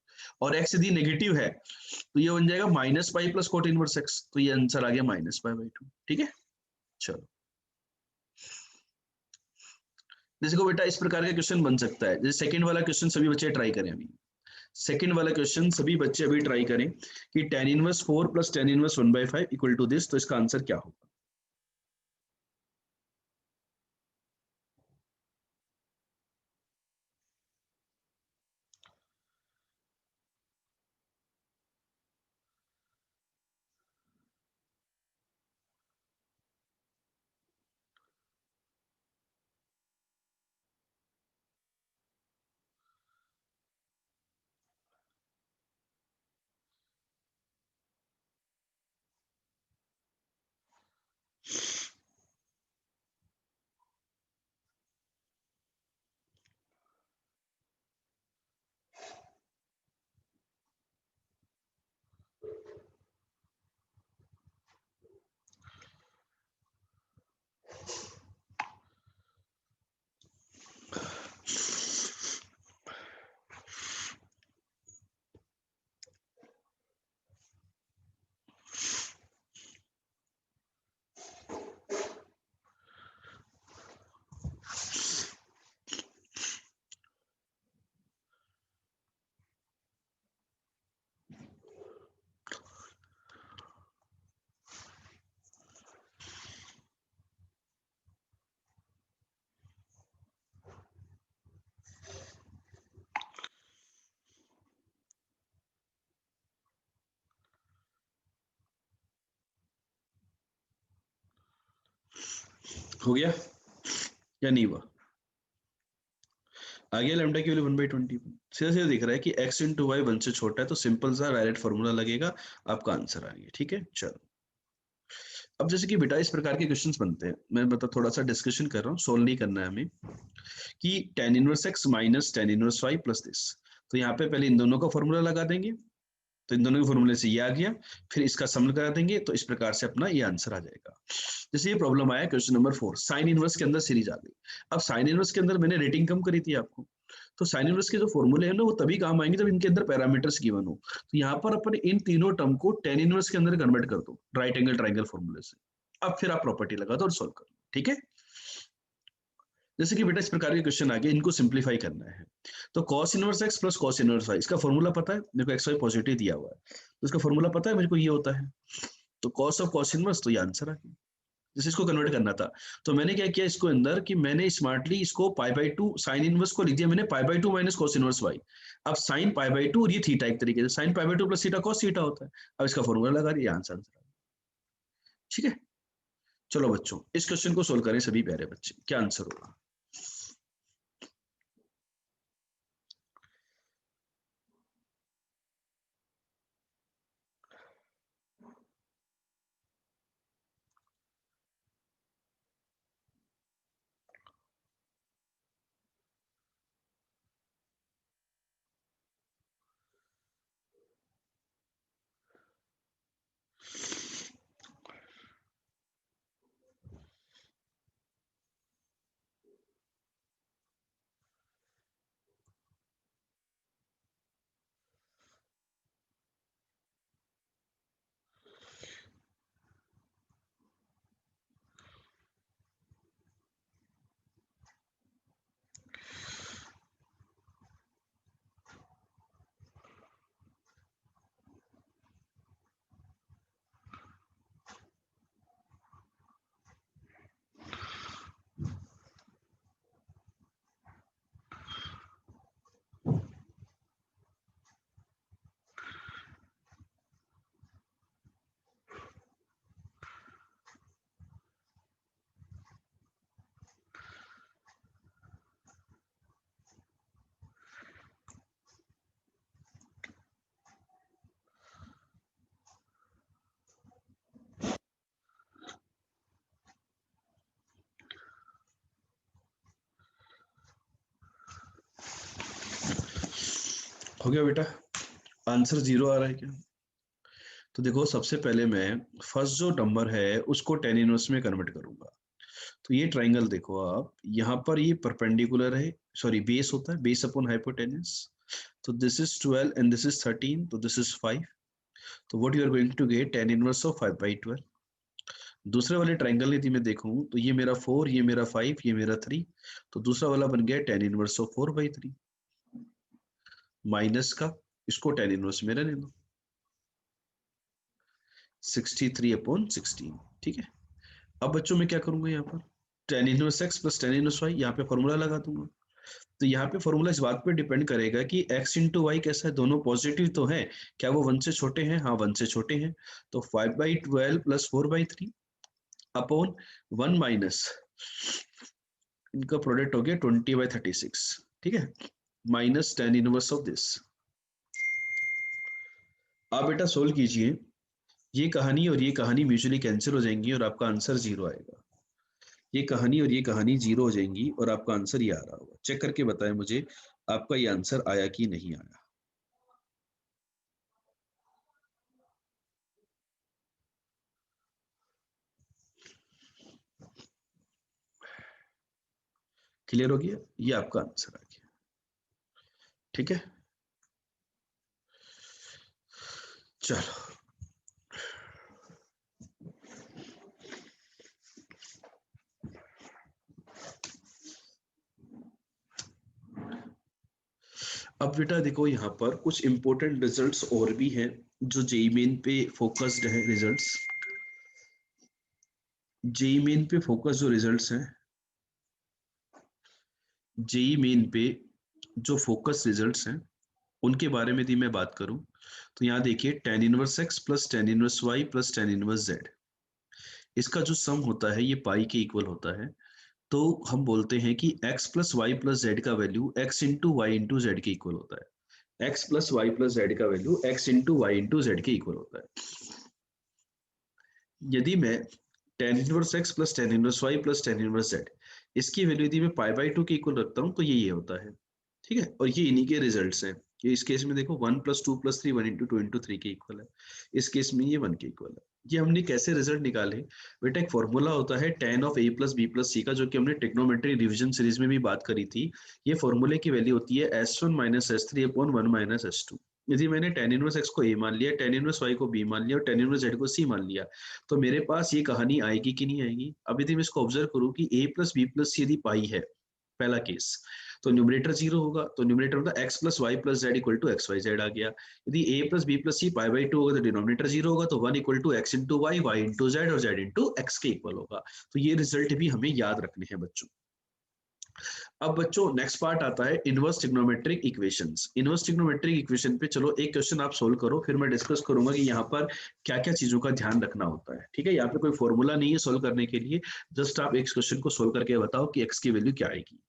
और x यदि नेगेटिव है तो ये बन जाएगा minus pi plus cot inverse x, तो ये आंसर आ गया माइनस पाई बाई 2। ठीक है, चलो देखो बेटा इस प्रकार का क्वेश्चन बन सकता है। जैसे सेकंड वाला क्वेश्चन सभी बच्चे ट्राई करें अभी, सेकंड वाला क्वेश्चन सभी बच्चे अभी ट्राई करें कि tan inverse 4 plus tan inverse 1/5 equal to this, तो इसका आंसर क्या होगा? हो गया या नहीं हुआ? आ गया लैम्डा की वैल्यू 1/20। सीधा सीधा दिख रहा है कि x इंटू वाई 1 से छोटा है, तो सिंपल सा डायरेक्ट फॉर्मूला लगेगा, आपका आंसर आ गया। ठीक है, चलो अब जैसे कि बेटा इस प्रकार के क्वेश्चंस बनते हैं, मैं बता थोड़ा सा डिस्कशन कर रहा हूँ, सोल्व नहीं करना है हमें, कि tan inverse x minus tan inverse y plus this. तो यहाँ पे पहले इन दोनों का फॉर्मूला लगा देंगे, तो इन दोनों के फॉर्मूले से ये आ गया, फिर इसका सम लगा देंगे, तो इस प्रकार से अपना ये आंसर आ जाएगा। जैसे ये प्रॉब्लम आया क्वेश्चन नंबर 4, साइन इनवर्स के अंदर सीरीज आ गई। अब साइन इनवर्स के अंदर मैंने रेटिंग कम करी थी आपको, तो साइन इनवर्स के जो फॉर्मूले हैं ना वो तभी काम आएंगे जब इनके अंदर पैरामीटर्स गिवन हो। तो यहाँ पर अपन इन तीनों टर्म को tan इनवर्स के अंदर कन्वर्ट कर दो राइट एंगल ट्राइंगल फॉर्मूले से। अब फिर आप प्रॉपर्टी लगा दो और सॉल्व कर लो। ठीक है, जैसे कि बेटा इस प्रकार के क्वेश्चन आगे, इनको सिंप्लीफाई करना है। तो cos inverse x plus cos inverse y, इसका फॉर्मूला पता है मेरे को, x y पॉजिटिव दिया हुआ है तो इसका फॉर्मूला पता है मेरे को, ये होता है तो कॉस ऑफ कॉस इनवर्स, तो ये आंसर आ गया। जैसे इसको कन्वर्ट करना था तो मैंने क्या किया इसको अंदर कि मैंने स्मार्टली इसको pi by two sine inverse को लिख दिया मैंने pi by two minus cos inverse y. अब साइन पाई बाई टू और ये थीटा एक तरीके से sine pi by two plus theta cos theta होता है। अब इसका फॉर्मूला लगा दिया, आंसर। ठीक है, चलो बच्चों इस क्वेश्चन को सोल्व करें सभी प्यारे बच्चे, क्या आंसर होगा। हो गया बेटा, आंसर 0 आ रहा है क्या। तो देखो सबसे पहले मैं फर्स्ट जो नंबर है उसको टेन इनवर्स में कन्वर्ट करूंगा। तो ये ट्राइंगल देखो आप, यहाँ पर ये परपेंडिकुलर है, सॉरी बेस होता है, बेस अपॉन हाइपोटेन्यूज। तो this is 12 and this is 13, तो दिस इज 5। तो what you are going to get tan inverse of 5/12। दूसरे वाले ट्राइंगल यदि मैं देखूं तो ये मेरा 4, ये मेरा 5, ये मेरा 3। तो दूसरा वाला बन गया टेन इनवर्स ऑफ 4/3 माइनस का, इसको टेन इनवर्स में रहने दो, 63/16। ठीक है, अब बच्चों में क्या करूंगा यहाँ पर tan inverse x plus tan inverse y, यहाँ पे फॉर्मूला लगा दूंगा। तो यहाँ पे फॉर्मूला इस बात पे डिपेंड करेगा कि x इंटू वाई कैसा है, दोनों पॉजिटिव तो है, क्या वो 1 से छोटे हैं, हाँ 1 से छोटे हैं। तो 5/12 प्लस 4/3 अपॉन 1 माइनस इनका प्रोडक्ट हो गया 20/36। ठीक है, minus tan inverse of this. आप बेटा सोल्व कीजिए, ये कहानी और ये कहानी म्यूचुअली कैंसिल हो जाएंगी और आपका आंसर 0 आएगा। ये कहानी और ये कहानी 0 हो जाएंगी और आपका आंसर ये आ रहा होगा। चेक करके बताएं मुझे आपका ये आंसर आया कि नहीं आया। क्लियर हो गया, ये आपका आंसर आ गया। ठीक है, चलो अब बेटा देखो यहाँ पर कुछ इंपॉर्टेंट रिजल्ट्स और भी हैं जो जेईई मेन पे फोकस्ड है। रिजल्ट्स जेईई मेन पे फोकस जो रिजल्ट्स हैं, जेईई मेन पे जो फोकस रिजल्ट्स हैं उनके बारे में यदि मैं बात करूं तो यहाँ देखिए tan inverse x plus tan inverse y plus tan inverse z, इसका जो सम होता है ये पाई के इक्वल होता है। तो हम बोलते हैं कि x plus y plus z का value x into y into z के इक्वल होता है। x plus y plus z का value x into y into z के इक्वल होता है। यदि मैं tan inverse x plus tan inverse y plus tan inverse z इसकी वैल्यू यदि मैं पाई बाई टू के इक्वल रखता हूँ तो ये होता है। ठीक है, और ये इन्हीं के रिजल्ट्स हैं। ये इस केस में देखो 1+2+3 1 इंटू 2 इंटू 3 के इक्वल है, इस केस में ये 1 के इक्वल है। ये हमने कैसे रिजल्ट निकाले बेटा, एक फॉर्मूला होता है tan of a plus b plus c का, जो कि हमने टेक्नोमेट्री रिवीजन सीरीज में भी बात करी थी। ये फॉर्मूले की वैल्यू होती है s1 minus s3 upon 1 minus s2। यदि मैंने tan इनवर्स x को a मान लिया, tan इनवर्स y को b मान लिया और tan इनवर्स z को c मान लिया, तो मेरे पास ये कहानी आएगी कि नहीं आएगी। अब यदि मैं इसको ऑब्जर्व करूं कि a प्लस बी प्लस सी यदि पाई है, पहला केस, तो न्यूमरेटर 0 होगा, तो न्यूमरेटर होगा x plus y plus z equal to x y z आ गया। यदि a plus b plus c pi by 2 होगा तो डिनोमिनेटर 0 होगा, तो 1 equal to x into y, y into z और जेड इंटू एक्स के इक्वल होगा। तो ये रिजल्ट भी हमें याद रखने हैं बच्चों। अब बच्चों नेक्स्ट पार्ट आता है inverse trigonometric equations. Inverse trigonometric equation पे चलो एक क्वेश्चन आप सोल्व करो, फिर मैं डिस्कस करूंगा कि यहाँ पर क्या क्या चीजों का ध्यान रखना होता है। ठीक है, यहाँ पे कोई फॉर्मूला नहीं है सोल्व करने के लिए, जस्ट आप एक क्वेश्चन को सोल्व करके बताओ कि एक्स की वैल्यू क्या आएगी।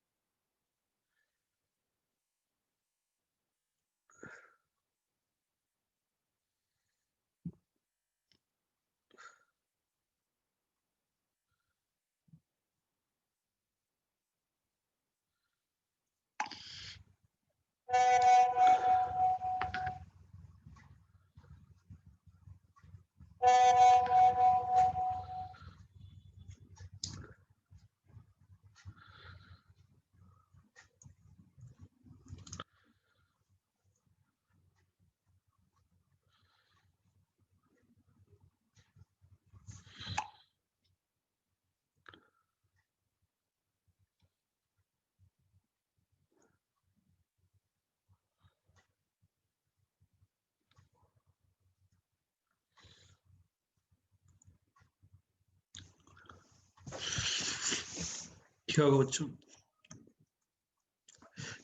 क्या होगा बच्चों,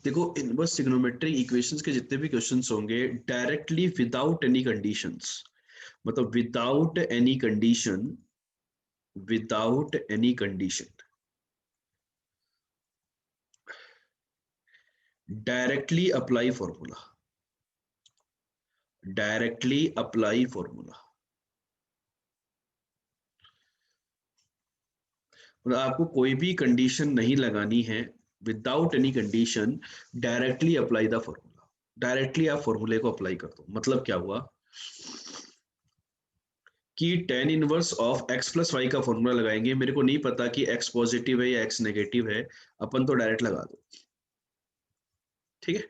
देखो इनवर्स ट्रिग्नोमेट्रिक इक्वेशंस के जितने भी क्वेश्चंस होंगे डायरेक्टली विदाउट एनी कंडीशंस, मतलब without any condition, without any condition directly apply formula, directly apply formula, मतलब आपको कोई भी कंडीशन नहीं लगानी है, without any condition directly apply the formula. Directly आप फॉर्मूले को अप्लाई कर दो। मतलब क्या हुआ कि tan inverse of x plus y का फॉर्मूला लगाएंगे, मेरे को नहीं पता कि x पॉजिटिव है या x नेगेटिव है, अपन तो डायरेक्ट लगा दो। ठीक है,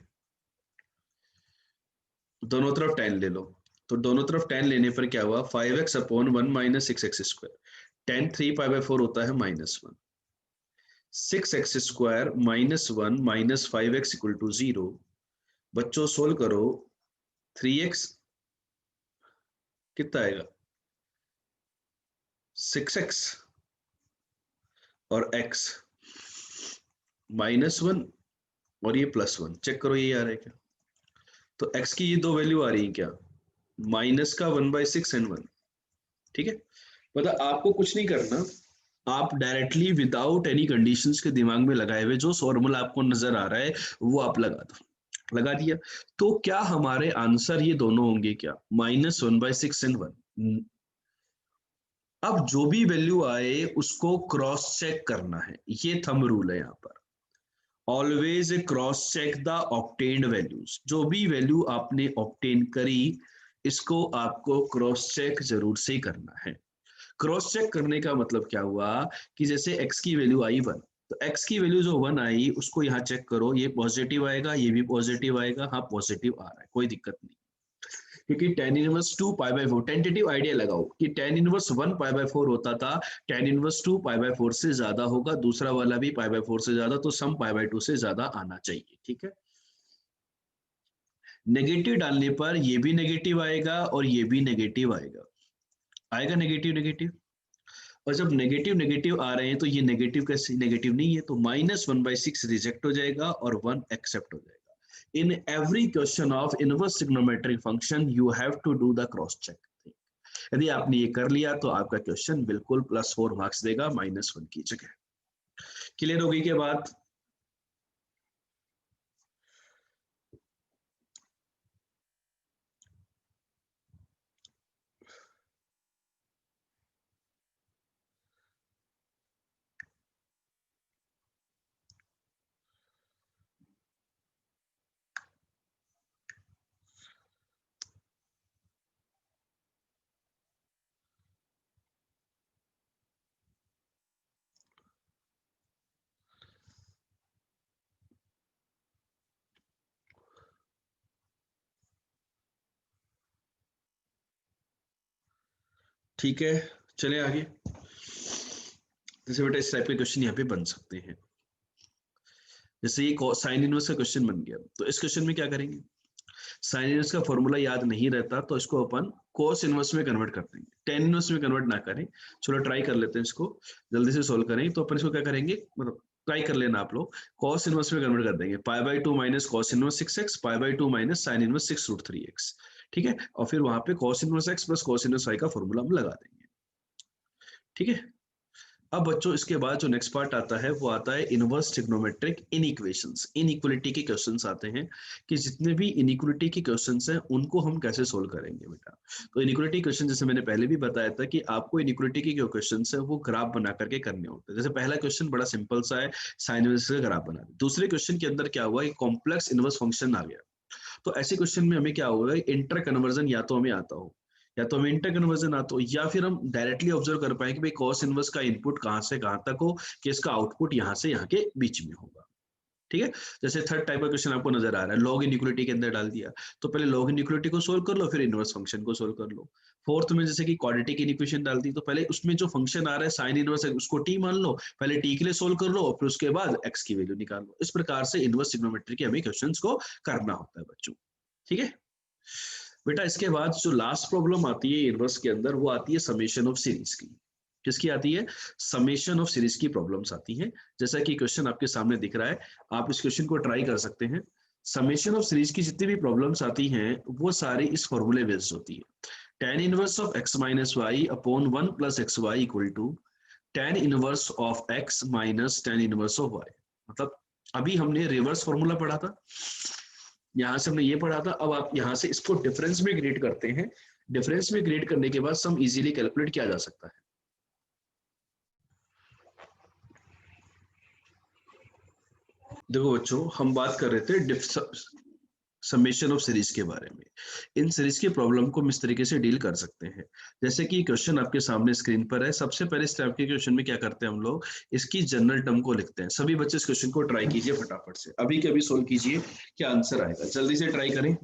दोनों तरफ tan ले लो, तो दोनों तरफ tan लेने पर क्या हुआ 5x upon 1 minus 6x square, tan 3 pi by 4 होता है -1, 6x square -1 minus 5x equal to 0। बच्चों सोल्व करो, 3x कितना आएगा 6x और x -1 और ये +1, चेक करो ये आ रहा है क्या। तो x की ये दो वैल्यू आ रही है क्या, माइनस का 1/6 एंड 1। ठीक है, मतलब आपको कुछ नहीं करना, आप डायरेक्टली विदाउट एनी कंडीशंस के दिमाग में लगाए हुए जो फॉर्मूला आपको नजर आ रहा है वो आप लगा दो। लगा दिया तो क्या हमारे आंसर ये दोनों होंगे क्या, -1/6 एंड 1। अब जो भी वैल्यू आए उसको क्रॉस चेक करना है, ये थंब रूल है यहाँ पर। Always cross check the obtained values, जो भी वैल्यू आपने ऑब्टेन करी इसको आपको क्रॉस चेक जरूर से करना है। क्रॉस चेक करने का मतलब क्या हुआ कि जैसे x की वैल्यू आई 1, तो x की वैल्यू जो 1 आई उसको यहाँ चेक करो, ये पॉजिटिव आएगा, ये भी पॉजिटिव आएगा, हाँ पॉजिटिव आ रहा है, कोई दिक्कत नहीं। क्योंकि tan inverse 2 pi by 4, tentative idea लगाओ कि tan इनवर्स 1 पाई बाय 4 होता था, tan इनवर्स 2 पाई बाय 4 से ज्यादा होगा, दूसरा वाला भी पाई बाय 4 से ज्यादा, तो सम पाई बाय 2 से ज्यादा आना चाहिए। ठीक है, नेगेटिव डालने पर ये भी नेगेटिव आएगा और ये भी नेगेटिव आएगा, आएगा नेगेटिव नेगेटिव। और जब नेगेटिव नेगेटिव आ रहे हैं तो ये नेगेटिव कैसे नेगेटिव नहीं है, तो -1/6 रिजेक्ट हो जाएगा और 1 एक्सेप्ट हो जाएगा। In every question of inverse trigonometric function you have to do the cross check. यदि आपने ये कर लिया तो आपका क्वेश्चन बिल्कुल +4 मार्क्स देगा -1 की जगह। क्लियर हो गई के बाद, ठीक है चले आगे। जैसे बेटा इस टाइप के क्वेश्चन यहाँ पे बन सकते हैं। जैसे ये साइन इनवर्स का क्वेश्चन बन गया, तो इस क्वेश्चन में क्या करेंगे, साइन इनवर्स का फॉर्मूला याद नहीं रहता तो इसको अपन कोस इनवर्स में कन्वर्ट कर देंगे, टेन इनवर्स में कन्वर्ट ना करें। चलो ट्राई कर लेते हैं इसको, जल्दी से सोल्व करें। तो अपन इसको क्या करेंगे, मतलब ट्राई कर लेना आप लोग, cos इनवर्स में कन्वर्ट कर देंगे, पाई by two minus cos inverse 6x, pi by two minus sine inverse 6√3x। ठीक है, और फिर वहां पे cos inverse x plus cos inverse y का फॉर्मूला हम लगा देंगे। ठीक है, अब बच्चों इसके बाद जो नेक्स्ट पार्ट आता है वो आता है इनवर्स ट्रिग्नोमेट्रिक इनइक्वेशंस, इनइक्वालिटी के क्वेश्चंस आते हैं कि जितने भी इनइक्वालिटी के क्वेश्चंस हैं उनको हम कैसे सोल्व करेंगे बेटा। तो इनइक्वालिटी क्वेश्चन जैसे मैंने पहले भी बताया था कि आपको इनइक्वालिटी के जो क्वेश्चंस हैं वो ग्राफ बना करके करने होते हैं। जैसे पहला क्वेश्चन बड़ा सिंपल सा है, साइन इनवर्स का ग्राफ बना। दूसरे क्वेश्चन के अंदर क्या हुआ, एक कॉम्प्लेक्स इनवर्स फंक्शन आ गया। तो ऐसे क्वेश्चन में हमें क्या होगा, इंटर कन्वर्जन या तो हमें आता हो, या तो हमें इंटर कन्वर्जन आता हो, या फिर हम डायरेक्टली ऑब्जर्व कर पाए कि भाई कॉस इनवर्स का इनपुट कहां से कहां तक हो कि इसका आउटपुट यहां से यहाँ के बीच में होगा। ठीक है, जैसे थर्ड टाइप का क्वेश्चन आपको नजर आ रहा है, लॉग इनइक्वालिटी के अंदर डाल दिया, तो पहले लॉग इनइक्वालिटी को सोल्व कर लो, फिर इनवर्स फंक्शन को सोल्व कर लो। फोर्थ में जैसे कि क्वाड्रेटिक इक्वेशन डाल दी, तो पहले उसमें जो फंक्शन आ रहा है साइन इनवर्स है उसको टी मान लो, पहले टी के लिए सोल्व कर लो और फिर उसके बाद एक्स की वैल्यू निकाल लो। इस प्रकार से इनवर्स ट्रिग्नोमेट्री के हमें क्वेश्चंस को करना होता है बच्चों। ठीक है बेटा, इसके बाद जो लास्ट प्रॉब्लम आती है इनवर्स के अंदर वो आती है समेशन ऑफ सीरीज की। किसकी आती है, समेशन ऑफ सीरीज की प्रॉब्लम्स आती हैं। जैसा कि क्वेश्चन आपके सामने दिख रहा है, आप इस क्वेश्चन को ट्राई कर सकते हैं। समेशन ऑफ सीरीज की जितनी भी प्रॉब्लम्स आती हैं वो सारी इस फॉर्मूले बेस्ड होती है, tan inverse of x minus y upon 1 plus x y equal to tan inverse of x minus tan inverse of y। मतलब अभी हमने रिवर्स फॉर्मूला पढ़ा था, यहां से हमने ये पढ़ा था, अब आप यहां से इसको डिफरेंस में ग्रेड करते हैं, डिफरेंस में ग्रेड करने के बाद सम इजीली कैलकुलेट किया जा सकता है। देखो बच्चों, हम बात कर रहे थे समेशन ऑफ सीरीज के बारे में। इन सीरीज के प्रॉब्लम को हम इस तरीके से डील कर सकते हैं, जैसे कि क्वेश्चन आपके सामने स्क्रीन पर है। सबसे पहले इस टाइप के क्वेश्चन में क्या करते हैं हम लोग, इसकी जनरल टर्म को लिखते हैं। सभी बच्चे इस क्वेश्चन को ट्राई कीजिए फटाफट से, अभी के अभी सोल्व कीजिए, क्या आंसर आएगा, जल्दी से ट्राई करें।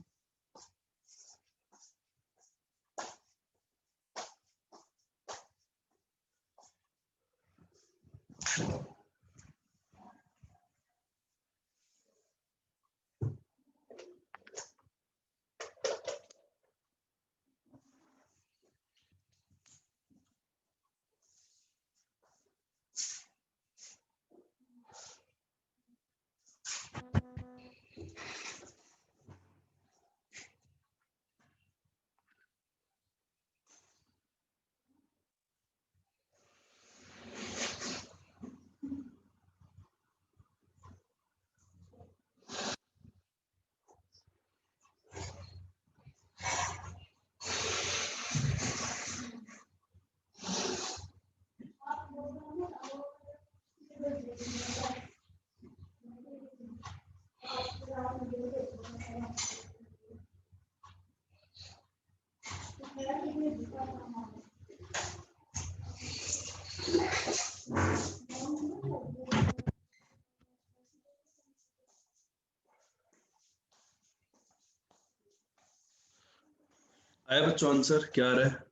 आया बच्चों आंसर, क्या आ रहा है।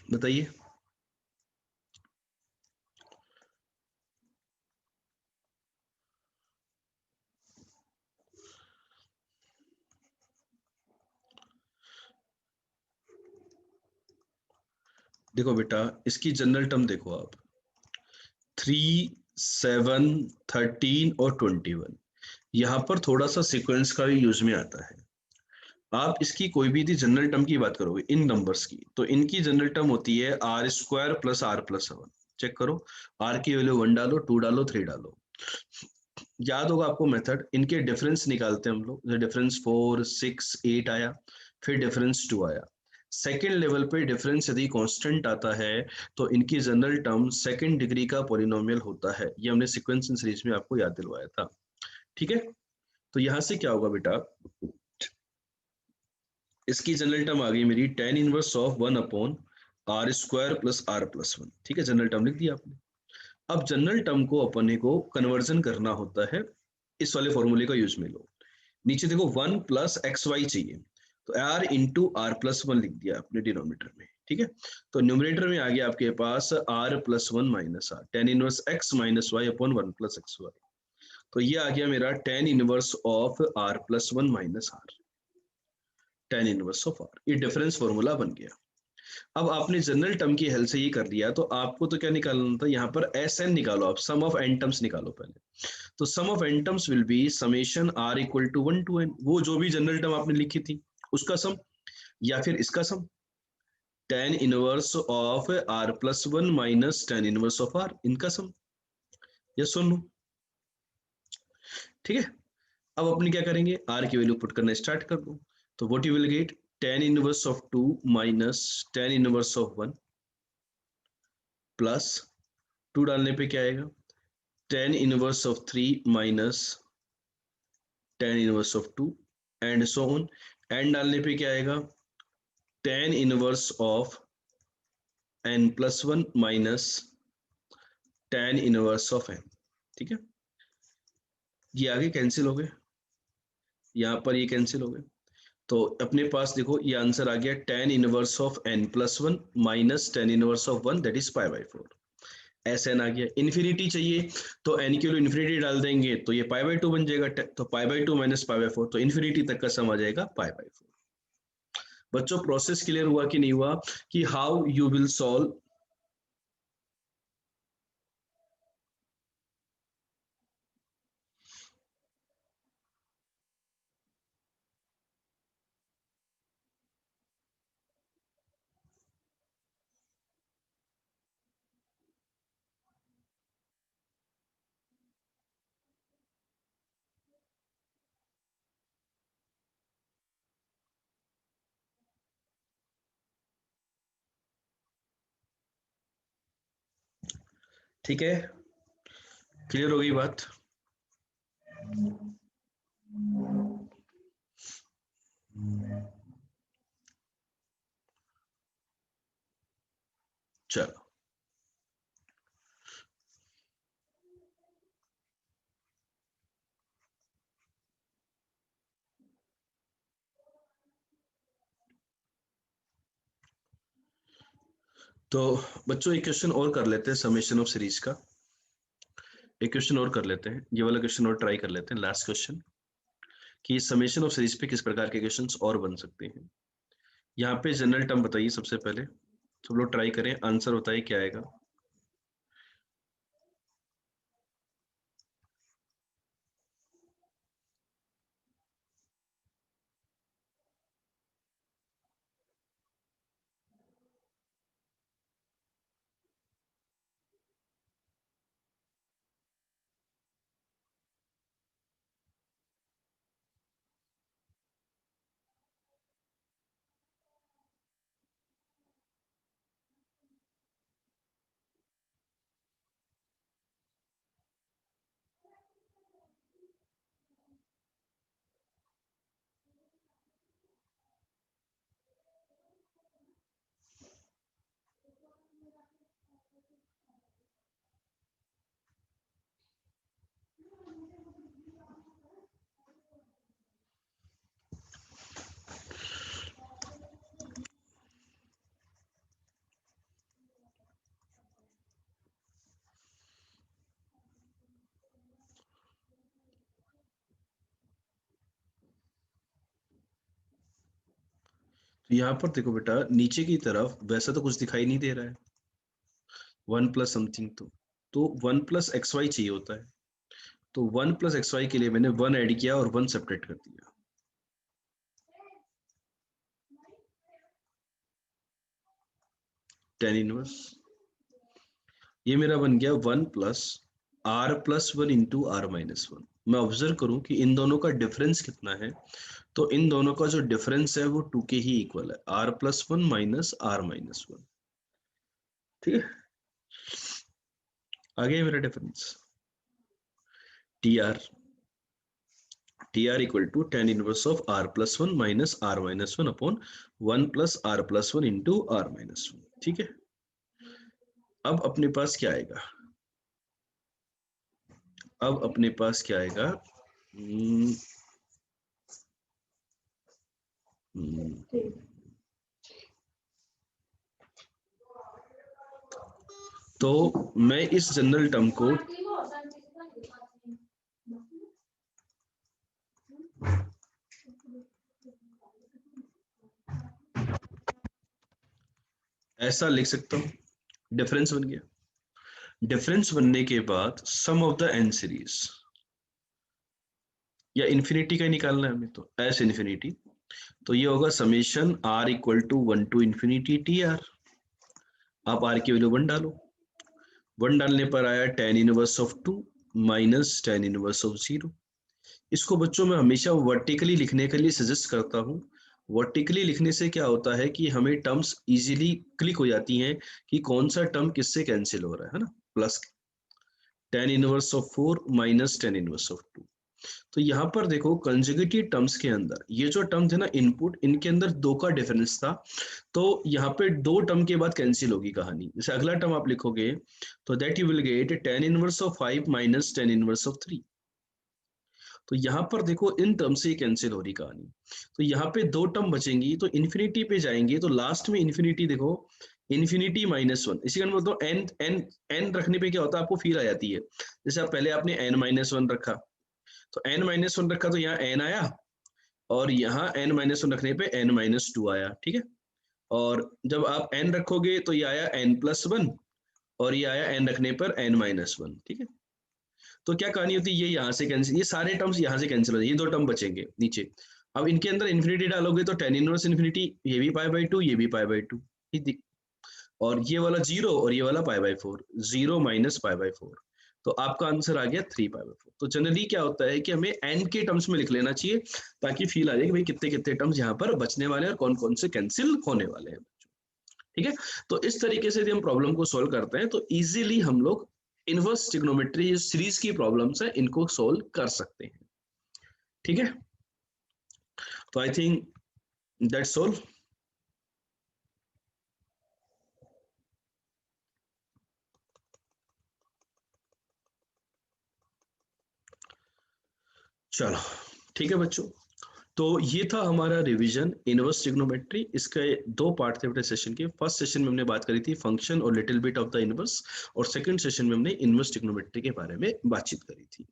बताइए। देखो बेटा, इसकी जनरल टर्म देखो आप, 3, 7, 13 और 21, यहाँ पर थोड़ा सा सीक्वेंस का भी यूज में आता है। आप इसकी कोई भी यदि जनरल टर्म की बात करोगे इन नंबर्स की, तो इनकी जनरल टर्म होती है r square plus r plus 7। Check करो, आर की वैल्यू 1 डालो, 2 डालो, 3 डालो, याद होगा आपको मेथड, इनके डिफरेंस निकालते हैं हम लोग। डिफरेंस 4 6 8 आया, फिर डिफरेंस 2 आया। सेकेंड लेवल पे डिफरेंस यदि कांस्टेंट आता है तो इनकी जनरल टर्म सेकेंड डिग्री का पॉलिनोमियल होता है। ये हमने सीक्वेंस इन सीरीज में आपको याद दिलवाया था। ठीक है, तो यहां से क्या होगा बेटा, इसकी जनरल टर्म आ गई मेरी tan inverse of 1 upon r square plus r plus 1। ठीक है, जनरल टर्म लिख दिया आपने। अब जनरल टर्म को अपने को कन्वर्जन करना होता है, इस वाले फॉर्मूले का यूज में लो। नीचे देखो 1 प्लस एक्स वाई चाहिए, तो आर इंटू आर प्लस 1 लिख दिया आपने डिनोमिनेटर में। ठीक है, तो न्यूमरेटर में आ गया आपके पास r plus 1 minus r, tan inverse x minus y upon 1 plus x y. तो ये आ गया मेरा tan inverse of r plus 1 minus r, tan inverse of r. ये डिफरेंस फॉर्मूला बन गया। अब आपने जनरल टर्म की हेल्प से ये कर लिया, तो आपको तो क्या निकालना था, यहाँ पर एस एन निकालो, आप सम ऑफ एन टर्म्स निकालो पहले। तो sum of n terms will be summation r equal to 1 to n, वो जो भी जनरल टर्म आपने लिखी थी उसका सम, या फिर इसका sum, tan inverse of r plus 1 minus tan inverse of r, इनका सम। यस और नो? ठीक है, अब अपने क्या करेंगे, आर की वैल्यू पुट करना स्टार्ट कर दो। तो what you will get, tan inverse of 2 minus tan inverse of 1 plus 2 डालने पे क्या आएगा, tan inverse of 3 minus tan inverse of 2 and so on. N डालने पे क्या आएगा, tan inverse of n plus 1 minus tan inverse of n. ठीक है, ये आगे कैंसिल हो गए, यहाँ पर ये कैंसिल हो गए। तो अपने पास देखो ये आंसर आ गया tan inverse of n plus 1 minus tan inverse of 1, that is pi by 4। S n आ गया। इन्फिनिटी चाहिए तो एन के लिए इन्फिनिटी डाल देंगे तो ये पाई बाई 2 बन जाएगा, तो पाई बाई 2 माइनस पाई बाई 4, तो इन्फिनिटी तक का सम आ जाएगा पाई बाई 4। बच्चों प्रोसेस क्लियर हुआ कि नहीं हुआ, कि हाउ यू विल सॉल्व। ठीक है, क्लियर हो गई बात। चलो, तो बच्चों एक क्वेश्चन और कर लेते हैं समेशन ऑफ सीरीज का। एक क्वेश्चन और कर लेते हैं, ये वाला क्वेश्चन और ट्राई कर लेते हैं, लास्ट क्वेश्चन, कि समेशन ऑफ सीरीज पे किस प्रकार के क्वेश्चंस और बन सकते हैं। यहाँ पे जनरल टर्म बताइए सबसे पहले, सब लोग ट्राई करें, आंसर बताइए क्या आएगा। तो यहाँ पर देखो बेटा, नीचे की तरफ वैसा तो कुछ दिखाई नहीं दे रहा है, वन प्लस समथिंग, तो वन प्लस एक्स वाई चाहिए होता है। तो वन प्लस एक्स वाई के लिए मैंने वन ऐड किया और वन सेपरेट कर दिया। टेन इनवर्स, ये मेरा बन गया one plus r+1 into r-1। मैं ऑब्जर्व करूं कि इन दोनों का डिफरेंस कितना है, तो इन दोनों का जो डिफरेंस है वो 2 के ही इक्वल है, r+1 माइनस r-1। ठीक है, आ गया मेरा difference. TR equal to tan inverse of r+1 minus r-1 upon 1 plus r+1 into r-1। ठीक है, अब अपने पास क्या आएगा, अब अपने पास क्या आएगा, तो मैं इस जनरल टर्म को ऐसा लिख सकता हूं, डिफरेंस बन गया। डिफरेंस बनने के बाद सम ऑफ द एन सीरीज, या इन्फिनिटी का निकालना है हमें, तो एस इन्फिनिटी, तो ये होगा summation r equal to 1 to infinity TR। आप r की वैल्यू 1 डालो, 1 डालने पर आया tan inverse of 2 minus tan inverse of 0। इसको बच्चों में हमेशा वर्टिकली लिखने के लिए सजेस्ट करता हूँ। वर्टिकली लिखने से क्या होता है कि हमें टर्म्स इजीली क्लिक हो जाती हैं कि कौन सा टर्म किससे कैंसिल हो रहा है ना। Plus tan inverse of 4 minus tan inverse of 2। तो यहाँ पर देखो कंजुगेटिव टर्म्स के अंदर ये जो टर्म थे ना इनपुट, इनके अंदर 2 का डिफरेंस था, तो यहाँ पे 2 टर्म के बाद कैंसिल होगी कहानी। जैसे अगला टर्म आप लिखोगे तो that you will gate tan inverse of 5 minus tan inverse of 3। तो यहाँ पर देखो इन टर्म से कैंसिल हो रही कहानी, तो यहाँ पे 2 टर्म बचेंगी, तो इन्फिनिटी पे जाएंगे तो लास्ट में इन्फिनिटी देखो, इन्फिनिटी -1, इसी कारण बोलते हो एन एन एन रखने पे क्या होता है आपको फील आ जाती है। जैसे आप पहले आपने n-1 रखा, तो n-1 रखा तो यहाँ n आया, और यहाँ n-1 रखने पे n-2 आया। ठीक है, और जब आप n रखोगे तो ये आया n+1, और ये आया n रखने पर n-1। ठीक है, तो क्या कहानी होती है, ये यहाँ से कैंसिल, ये सारे टर्म्स यहाँ से कैंसिल हो जाए, ये 2 टर्म बचेंगे नीचे। अब इनके अंदर इन्फिनिटी डालोगे तो tan इनवर्स इन्फिनिटी, ये भी π/2, ये भी π/2, और ये वाला 0 और ये वाला π/4, 0 माइनस π/4, तो आपका आंसर आ गया 3π/4। तो जनरली क्या होता है कि हमें n के टर्म्स में लिख लेना चाहिए, ताकि फील आ जाए कि भाई कितने कितने टर्म्स यहाँ पर बचने वाले हैं और कौन कौन से कैंसिल होने वाले हैं। ठीक है, तो इस तरीके से यदि हम प्रॉब्लम को सॉल्व करते हैं तो इजीली हम लोग इनवर्स ट्रिग्नोमेट्री सीरीज की प्रॉब्लम्स है इनको सॉल्व कर सकते हैं। ठीक है, तो आई थिंक दैट्स ऑल। चलो ठीक है बच्चों, तो ये था हमारा रिवीजन इनवर्स ट्रिग्नोमेट्री। इसके 2 पार्ट थे अपने सेशन के। फर्स्ट सेशन में हमने बात करी थी फंक्शन और little bit of the inverse, और सेकंड सेशन में हमने इनवर्स ट्रिग्नोमेट्री के बारे में बातचीत करी थी।